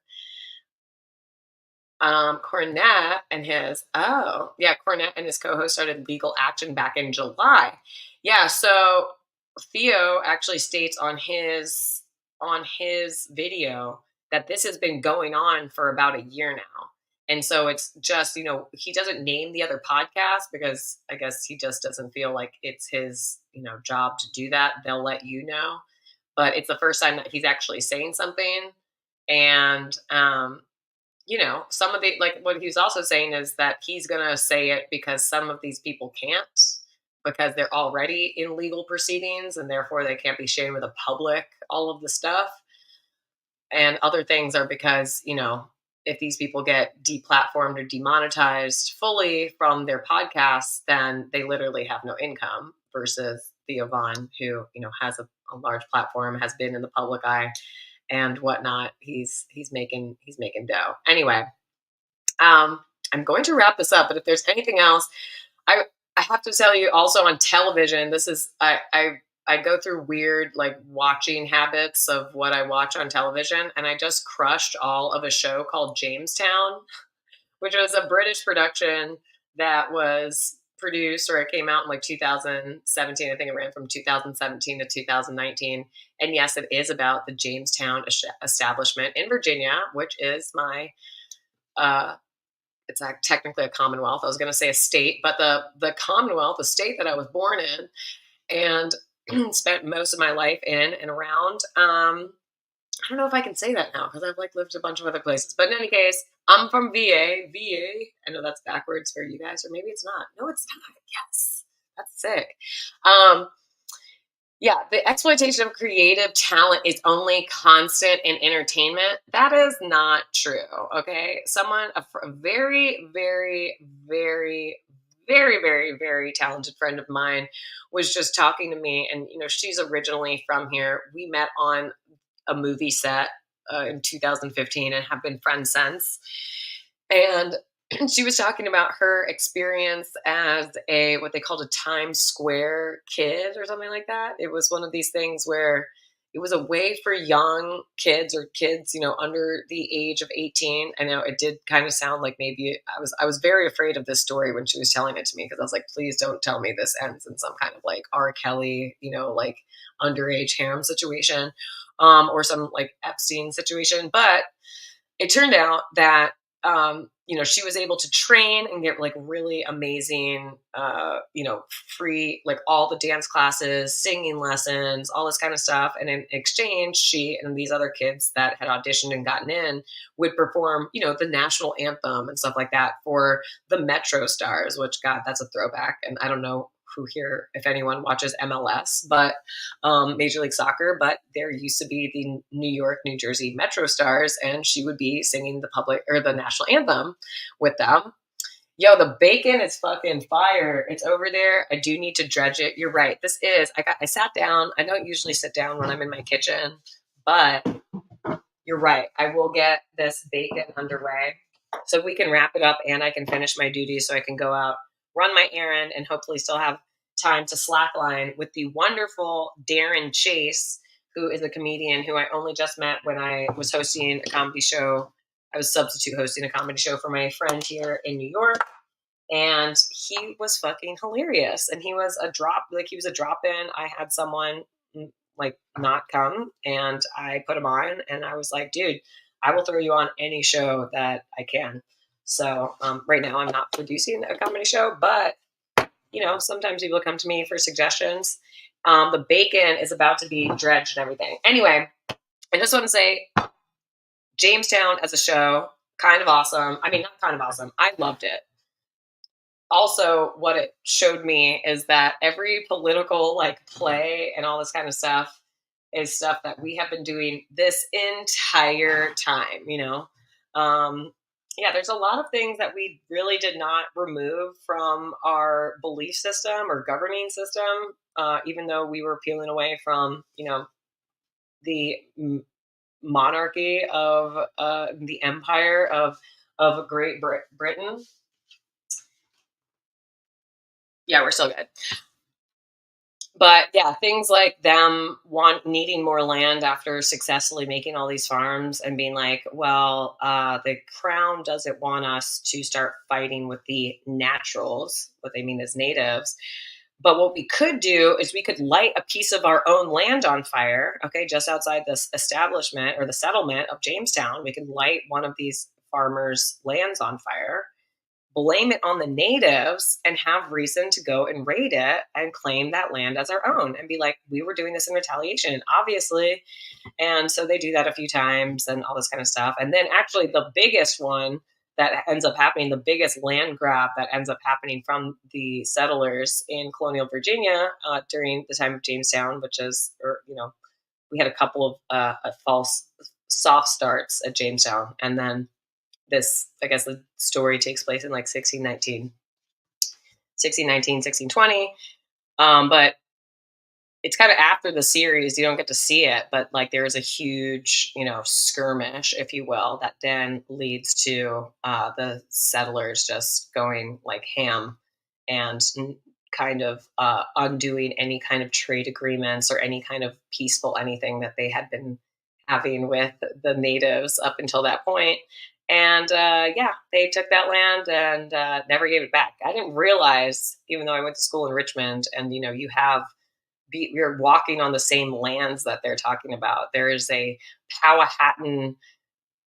Cornette and his co-host started Legal Action back in July. Yeah, so Theo actually states on his video that this has been going on for about a year now. And so it's just, he doesn't name the other podcast because I guess he just doesn't feel like it's his, job to do that. They'll let you know. But it's the first time that he's actually saying something. And, some of the, like what he's also saying is that he's going to say it because some of these people can't, because they're already in legal proceedings and therefore they can't be sharing with the public all of the stuff. And other things are because, if these people get deplatformed or demonetized fully from their podcasts, then they literally have no income, versus Theo Vaughn, who, has a large platform, has been in the public eye and whatnot. He's making dough. Anyway, I'm going to wrap this up, but if there's anything else, I have to tell you also on television, this is, I go through weird, like, watching habits of what I watch on television. And I just crushed all of a show called Jamestown, which was a British production that was produced, or it came out in like 2017. I think it ran from 2017 to 2019. And yes, it is about the Jamestown establishment in Virginia, which is my, it's technically a commonwealth. I was going to say a state, but the commonwealth, the state that I was born in and spent most of my life in and around. I don't know if I can say that now because I've like lived a bunch of other places. But in any case, I'm from VA. VA. I know that's backwards for you guys, or maybe it's not. No, it's not. Yes, that's sick. Yeah, the exploitation of creative talent is only constant in entertainment. That is not true. Okay, a very, very, very, very, very, very talented friend of mine was just talking to me, and she's originally from here. We met on a movie set in 2015 and have been friends since. And she was talking about her experience as what they called a Times Square kid or something like that. It was one of these things where it was a way for young kids or kids, under the age of 18. I know it did kind of sound like maybe I was very afraid of this story when she was telling it to me, because I was like, please don't tell me this ends in some kind of like R. Kelly, like underage harem situation, or some like Epstein situation. But it turned out that, she was able to train and get like really amazing, free, like all the dance classes, singing lessons, all this kind of stuff. And in exchange, she and these other kids that had auditioned and gotten in would perform, the national anthem and stuff like that for the Metro Stars, which, God, that's a throwback. And I don't know who here, if anyone watches MLS, but Major League Soccer, but there used to be the New York, New Jersey Metro Stars, and she would be singing the national anthem with them. Yo, the bacon is fucking fire. It's over there. I do need to dredge it. You're right. I sat down. I don't usually sit down when I'm in my kitchen, but you're right. I will get this bacon underway so we can wrap it up and I can finish my duties so I can go out, run my errand, and hopefully still have time to slackline with the wonderful Darren Chase, who is a comedian who I only just met when I was hosting a comedy show. I was substitute hosting a comedy show for my friend here in New York. And he was fucking hilarious. And he was a drop in. I had someone like not come and I put him on and I was like, dude, I will throw you on any show that I can. So right now I'm not producing a comedy show, but sometimes people come to me for suggestions. The bacon is about to be dredged and everything. Anyway, I just want to say Jamestown as a show, kind of awesome. I mean, not kind of awesome. I loved it. Also, what it showed me is that every political like play and all this kind of stuff is stuff that we have been doing this entire time, yeah, there's a lot of things that we really did not remove from our belief system or governing system, even though we were peeling away from, the monarchy of the empire of Britain. Yeah, we're still good. But yeah, things like them needing more land after successfully making all these farms and being like, well, the crown doesn't want us to start fighting with the naturals, what they mean as natives. But what we could do is we could light a piece of our own land on fire, okay, just outside this establishment or the settlement of Jamestown. We could light one of these farmers' lands on fire, blame it on the natives, and have reason to go and raid it and claim that land as our own and be like, we were doing this in retaliation, obviously. And so they do that a few times and all this kind of stuff. And then actually the biggest one that ends up happening, the biggest land grab that ends up happening from the settlers in colonial Virginia during the time of Jamestown, which is, we had a couple of false soft starts at Jamestown. And then I guess the story takes place in like 1620. But it's kind of after the series, you don't get to see it, but like there is a huge, skirmish, if you will, that then leads to the settlers just going like ham and kind of undoing any kind of trade agreements or any kind of peaceful anything that they had been having with the natives up until that point. And yeah, they took that land and never gave it back. I didn't realize, even though I went to school in Richmond, and you're walking on the same lands that they're talking about. There is a Powhatan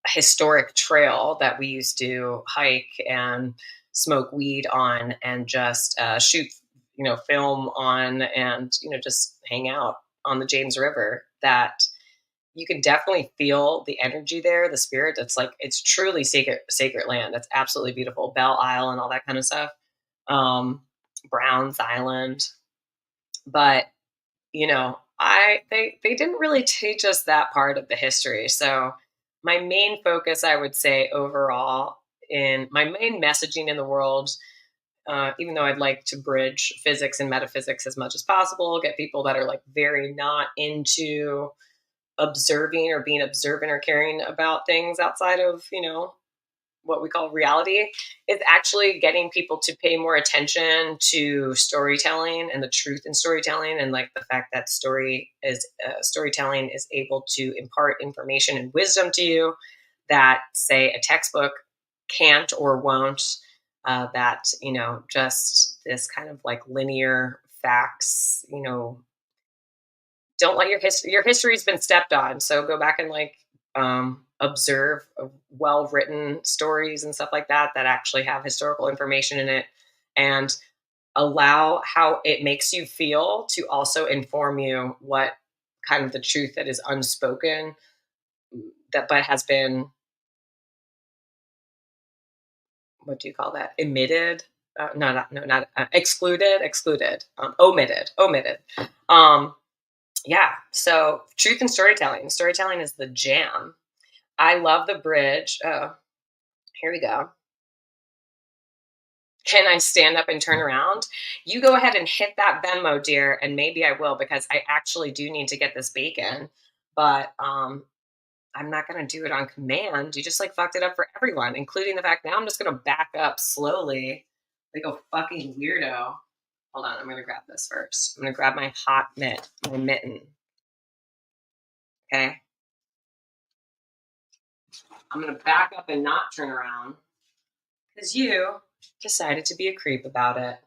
historic trail that we used to hike and smoke weed on and just shoot, film on and, just hang out on the James River, that you can definitely feel the energy there, the spirit. It's truly sacred land. It's absolutely beautiful. Belle Isle and all that kind of stuff. Browns Island. But they didn't really teach us that part of the history. So my main focus, I would say, overall, in my main messaging in the world, even though I'd like to bridge physics and metaphysics as much as possible, get people that are like very not into observing or being observant or caring about things outside of, what we call reality, is actually getting people to pay more attention to storytelling and the truth in storytelling, and like the fact that storytelling is able to impart information and wisdom to you that, say, a textbook can't or won't. That just this kind of like linear facts, don't let your history's been stepped on. So go back and like observe well written stories and stuff like that actually have historical information in it, and allow how it makes you feel to also inform you what kind of the truth that is unspoken, that but has been, what do you call that, emitted, not excluded, omitted. Yeah, so truth and storytelling is the jam. I love the bridge. Oh, here we go. can I stand up and turn around? You go ahead and hit that Venmo, dear, and maybe I will because I actually do need to get this bacon. But I'm not gonna do it on command. You just like fucked it up for everyone, including the fact now I'm just gonna back up slowly like a fucking weirdo. Hold on, I'm gonna grab this first. I'm gonna grab my my mitten. Okay. I'm gonna back up and not turn around because you decided to be a creep about it.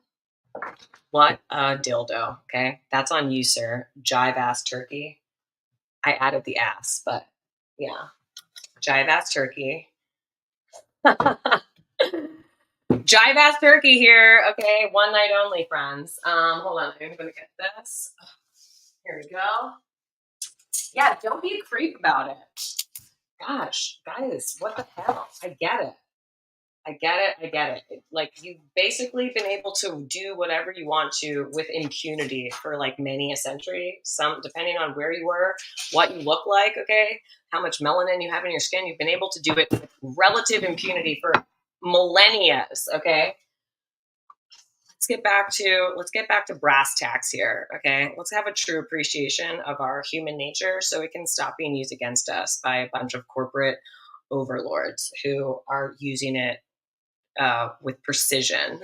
What a dildo. Okay. That's on you, sir. Jive ass turkey. I added the ass, but yeah. Jive ass turkey. Jive ass turkey here. Okay. One night only, friends. Hold on. I'm gonna get this. Here we go. Yeah, don't be a creep about it. Gosh, guys, what the hell? I get it. I get it. Like, you've basically been able to do whatever you want to with impunity for like many a century. Some, depending on where you were, what you look like, okay, how much melanin you have in your skin, you've been able to do it with relative impunity for millennia. Okay, let's get back to brass tacks here. Okay, let's have a true appreciation of our human nature so it can stop being used against us by a bunch of corporate overlords who are using it with precision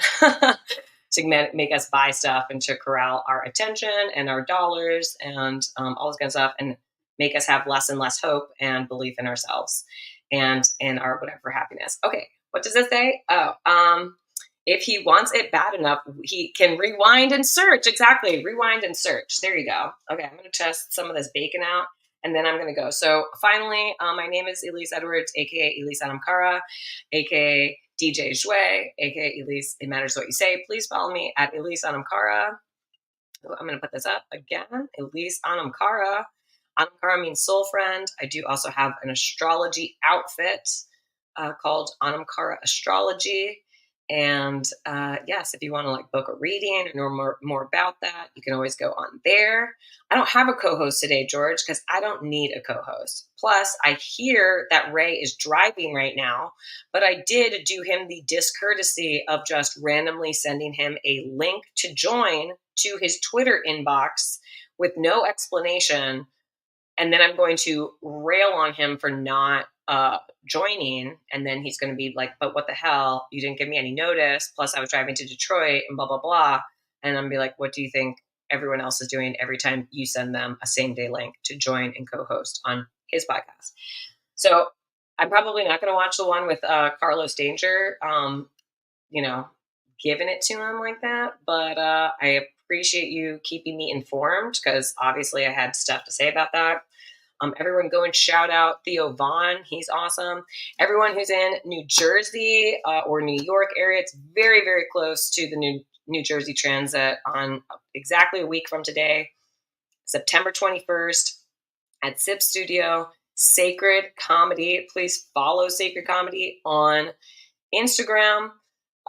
to make us buy stuff and to corral our attention and our dollars and all this kind of stuff and make us have less and less hope and belief in ourselves and in our whatever happiness. Okay, what does it say? If he wants it bad enough, he can rewind and search. Exactly, rewind and search. There you go. Okay, I'm going to test some of this bacon out and then I'm going to go. So finally, my name is Elise Edwards, aka Elise Anamkara, aka DJ Jouez, aka Elise, it matters what you say. Please follow me at Elise Anamkara. I'm going to put this up again. Elise Anamkara. Anamkara means soul friend. I do also have an astrology outfit called Anamkara Astrology. And yes, if you want to like book a reading or know more about that, you can always go on there. I don't have a co-host today, George, because I don't need a co-host. Plus, I hear that Ray is driving right now, but I did do him the discourtesy of just randomly sending him a link to join to his Twitter inbox with no explanation. And then I'm going to rail on him for not joining. And then he's going to be like, but what the hell? You didn't give me any notice. Plus, I was driving to Detroit and blah, blah, blah. And I'm going to be like, what do you think everyone else is doing every time you send them a same day link to join and co-host on his podcast? So I'm probably not going to watch the one with Carlos Danger, giving it to him like that. But I appreciate you keeping me informed because obviously I had stuff to say about that. Everyone go and shout out Theo Vaughn. He's awesome. Everyone who's in New Jersey or New York area, it's very, very close to the New Jersey Transit on exactly a week from today, September 21st at Sip Studio, Sacred Comedy. Please follow Sacred Comedy on Instagram.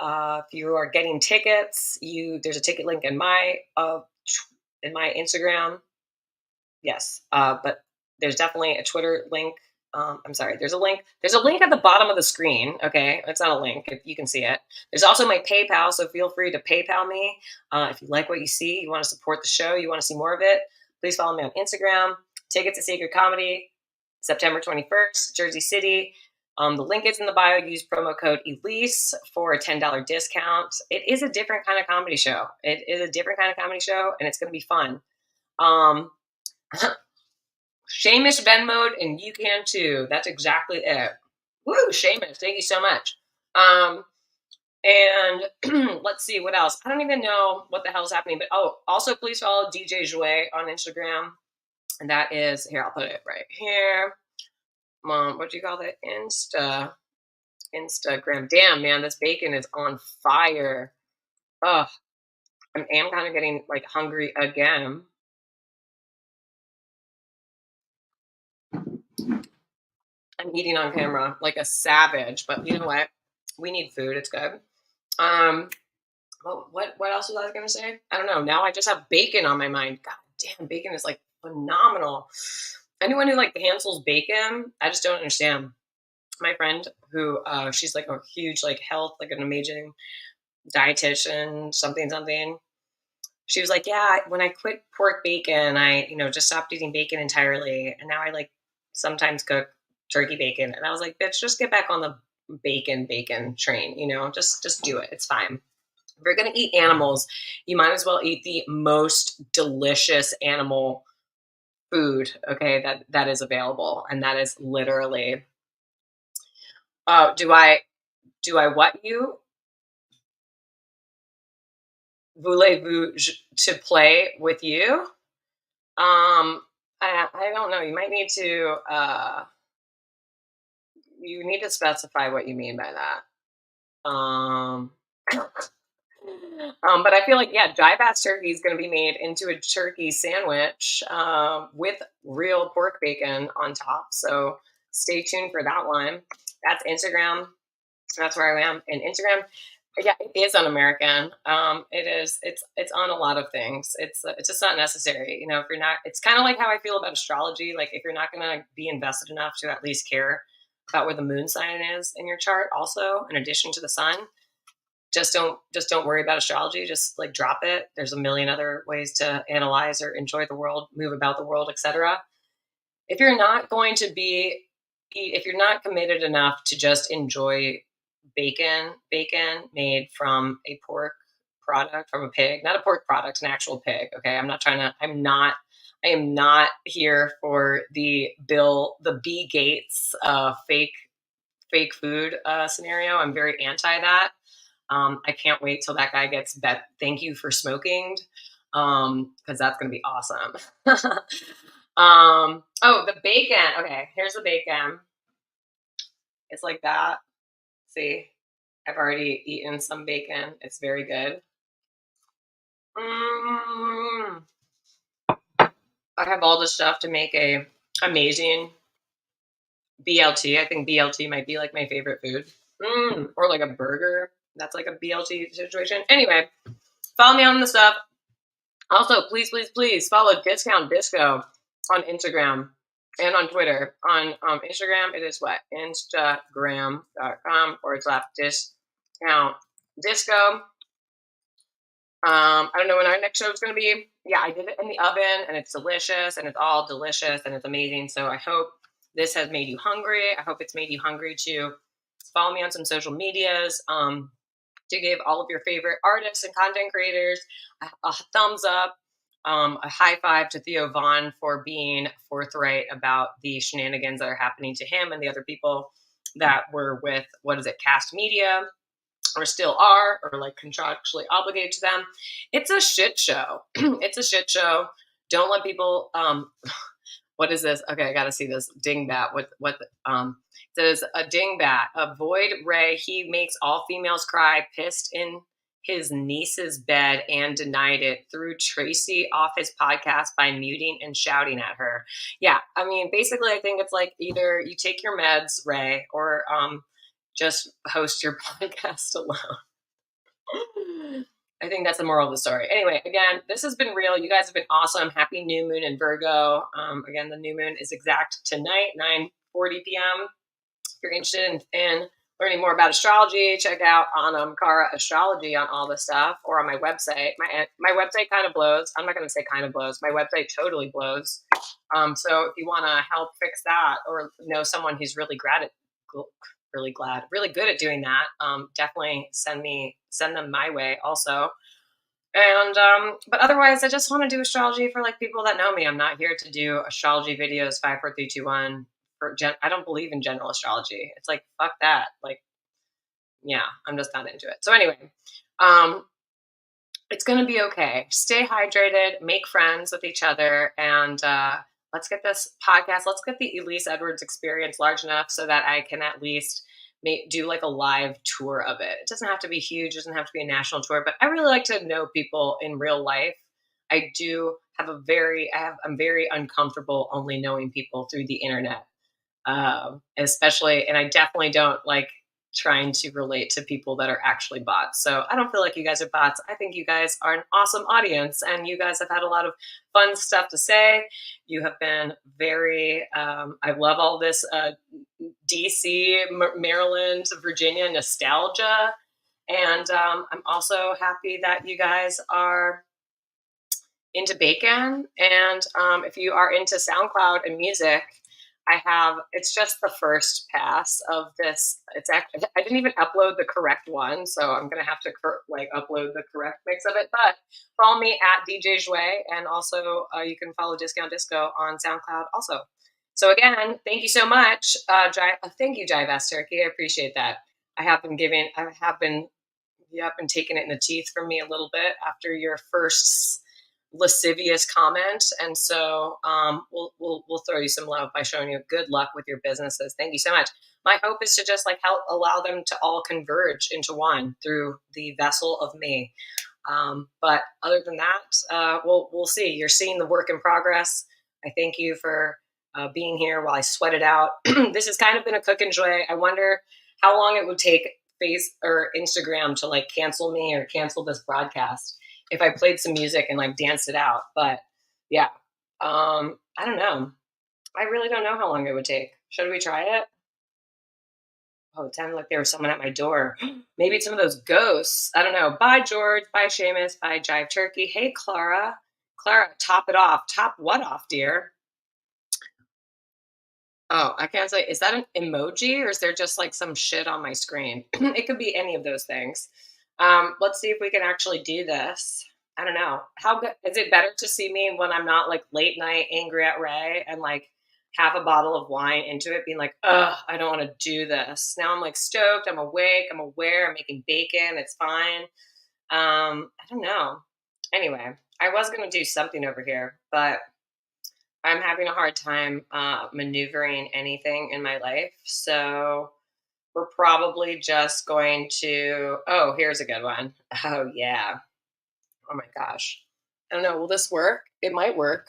If you are getting tickets, there's a ticket link in my Instagram. Yes, but there's definitely a Twitter link. I'm sorry. There's a link. There's a link at the bottom of the screen. Okay, it's not a link. If you can see it. There's also my PayPal, so feel free to PayPal me if you like what you see. You want to support the show. You want to see more of it. Please follow me on Instagram. Tickets to Sacred Comedy, September 21st, Jersey City. The link is in the bio. Use promo code Elise for a $10 discount. It is a different kind of comedy show. It is a different kind of comedy show, and it's going to be fun. Seamus Venmode, and you can too. That's exactly it. Woo, Seamus, thank you so much. And let's see what else. I don't even know what the hell is happening, but also please follow DJ Jouez on Instagram. And that is, here, I'll put it right here. What do you call that? Instagram. Damn, man, this bacon is on fire. Ugh, I am kind of getting like hungry again. I'm eating on camera like a savage, but you know what? We need food. It's good. What else was I going to say? I don't know. Now I just have bacon on my mind. God damn, bacon is like phenomenal. Anyone who like cancels bacon, I just don't understand. My friend who she's like a huge like health, like an amazing dietitian, something. She was like, yeah, when I quit pork bacon, I, just stopped eating bacon entirely. And now I like sometimes cook turkey bacon. And I was like, bitch, just get back on the bacon train, just do it. It's fine. If you're going to eat animals, you might as well eat the most delicious animal food, okay, that is available. And that is literally, do I what you? Voulez-vous to play with you? I don't know. You need to specify what you mean by that. But I feel like, yeah, dry batch turkey is going to be made into a turkey sandwich with real pork bacon on top. So stay tuned for that one. That's Instagram. That's where I am in Instagram. Yeah, it is un-American. It is. It's on a lot of things. It's just not necessary. If you're not, it's kind of like how I feel about astrology. Like if you're not going to be invested enough to at least care about where the moon sign is in your chart, also in addition to the sun, just don't worry about astrology. Just like drop it. There's a million other ways to analyze or enjoy the world, move about the world, etc. If you're not going to be, if you're not committed enough to just enjoy bacon made from a pork product, from a pig, not a pork product, an actual pig. Okay. I am not here for the B Gates, fake food, scenario. I'm very anti that. I can't wait till that guy gets thank you for smoking. Cause that's going to be awesome. Oh, the bacon. Okay. Here's the bacon. It's like that. See, I've already eaten some bacon. It's very good. I have all the stuff to make a amazing BLT. I think BLT might be like my favorite food. Or like a burger. That's like a BLT situation. Anyway, follow me on the stuff. Also, please follow Discount Disco on Instagram and on Twitter. On Instagram, it is what? Instagram.com/discount disco. I don't know when our next show is going to be. Yeah, I did it in the oven and it's delicious and it's all delicious and it's amazing. So I hope this has made you hungry. I hope it's made you hungry to follow me on some social medias. To give all of your favorite artists and content creators a thumbs up, a high five to Theo Vaughn for being forthright about the shenanigans that are happening to him and the other people that were with, Cast Media, or still are, or like contractually obligated to them. It's a shit show. It's a shit show. Don't let people, what is this? Okay, I gotta see this dingbat. Says a dingbat. Avoid Ray. He makes all females cry. Pissed in his niece's bed and denied it. Threw Tracy off his podcast by muting and shouting at her. Yeah, I mean, basically, I think it's like either you take your meds, Ray, or just host your podcast alone. I think that's the moral of the story. Anyway, again, this has been real. You guys have been awesome. Happy new moon in Virgo. Again, the new moon is exact tonight, 9:40 p.m. If you're interested in learning more about astrology, check out on Kara Astrology on all this stuff, or on my website. My website kind of blows. I'm not going to say kind of blows. My website totally blows. So if you want to help fix that, or know someone who's really good at doing that, definitely send them my way also. And but otherwise, I just want to do astrology for like people that know me. I'm not here to do astrology videos 5, 4, 3, 2, 1. I don't believe in general astrology. It's like, fuck that. Like, yeah, I'm just not into it. So anyway, it's gonna be okay. Stay hydrated, make friends with each other, and let's get this podcast. Let's get the Elise Edwards experience large enough so that I can at least do like a live tour of it. It doesn't have to be huge. It doesn't have to be a national tour, but I really like to know people in real life. I do have I'm very uncomfortable only knowing people through the internet. Especially, and I definitely don't like trying to relate to people that are actually bots. So I don't feel like you guys are bots. I think you guys are an awesome audience, and you guys have had a lot of fun stuff to say. You have been very, I love all this DC, Maryland, Virginia nostalgia. And I'm also happy that you guys are into bacon. And if you are into SoundCloud and music, it's just the first pass of this. It's actually, I didn't even upload the correct one. So I'm going to have to upload the correct mix of it. But follow me at DJ Jouez. And also you can follow Discount Disco on SoundCloud also. So again, thank you so much. Thank you, Jive Turkey. I appreciate that. You have been taking it in the teeth from me a little bit after your first lascivious comment, and so we'll throw you some love by showing you good luck with your businesses. Thank you so much. My hope is to just help allow them to all converge into one through the vessel of me. But other than that, we'll see. You're seeing the work in progress. I thank you for being here while I sweat it out. This has kind of been a cook and joy. I wonder how long it would take Face or Instagram to cancel me or cancel this broadcast if I played some music and danced it out. But yeah, I don't know. I really don't know how long it would take. Should we try it? Oh, it sounded like there was someone at my door. Maybe it's some of those ghosts. I don't know. Bye, George. Bye, Seamus. Bye, Jive Turkey. Hey, Clara. Clara, top it off. Top what off, dear? Oh, I can't say. Is that an emoji or is there just some shit on my screen? It could be any of those things. Let's see if we can actually do this. I don't know. How good is it better to see me when I'm not late night angry at Ray and half a bottle of wine into it, being ugh, I don't want to do this. Now I'm stoked. I'm awake. I'm aware. I'm making bacon. It's fine. I don't know. Anyway, I was gonna do something over here, but I'm having a hard time maneuvering anything in my life. So we're probably just going to. Oh, here's a good one. Oh, yeah. Oh, my gosh. I don't know. Will this work? It might work.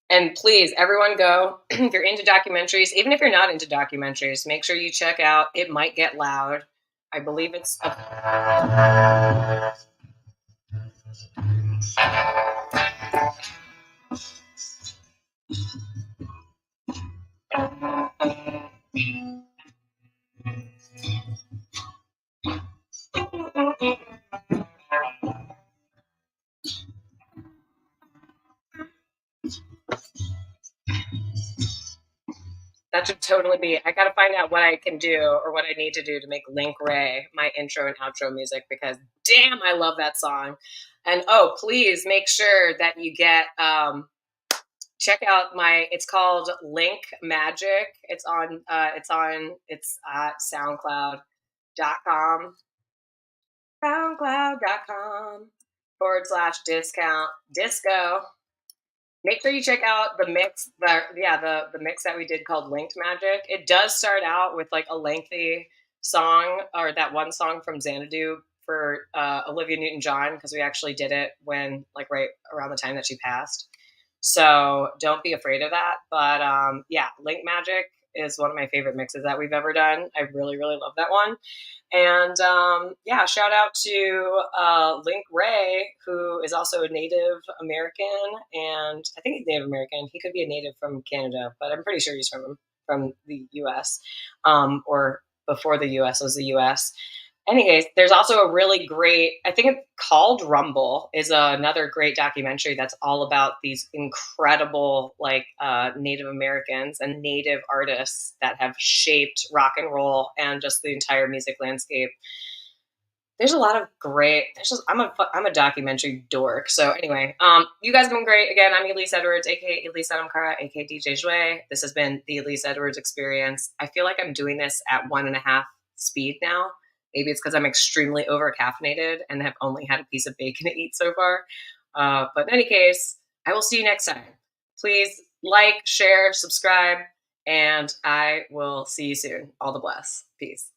And please, everyone go. If you're into documentaries, even if you're not into documentaries, make sure you check out It Might Get Loud. I believe it's. That should totally be. I got to find out what I can do or what I need to do to make Link Ray my intro and outro music because damn, I love that song. And oh, please make sure that you get check out it's called Link Magic. It's at soundcloud.com. soundcloud.com/discount disco. Make sure you check out the mix. The mix that we did called Linked Magic. It does start out with a lengthy song, or that one song from Xanadu for Olivia Newton-John, because we actually did it when right around the time that she passed. So don't be afraid of that. But yeah, Link Magic is one of my favorite mixes that we've ever done. I really, really love that one. And yeah, shout out to Link Ray, who is also a Native American, and I think he's Native American. He could be a native from Canada, but I'm pretty sure he's from the U.S. Or before the U.S. was the U.S. Anyways, there's also a really great, I think it's called Rumble, is another great documentary that's all about these incredible Native Americans and Native artists that have shaped rock and roll and just the entire music landscape. There's a lot of great. I'm a documentary dork. So anyway, you guys have been great. Again, I'm Elise Edwards, aka Elise Adamkara, aka DJ Jouez. This has been the Elise Edwards Experience. I feel like I'm doing this at 1.5 speed now. Maybe it's because I'm extremely over caffeinated and have only had a piece of bacon to eat so far. But in any case, I will see you next time. Please share, subscribe, and I will see you soon. All the bless. Peace.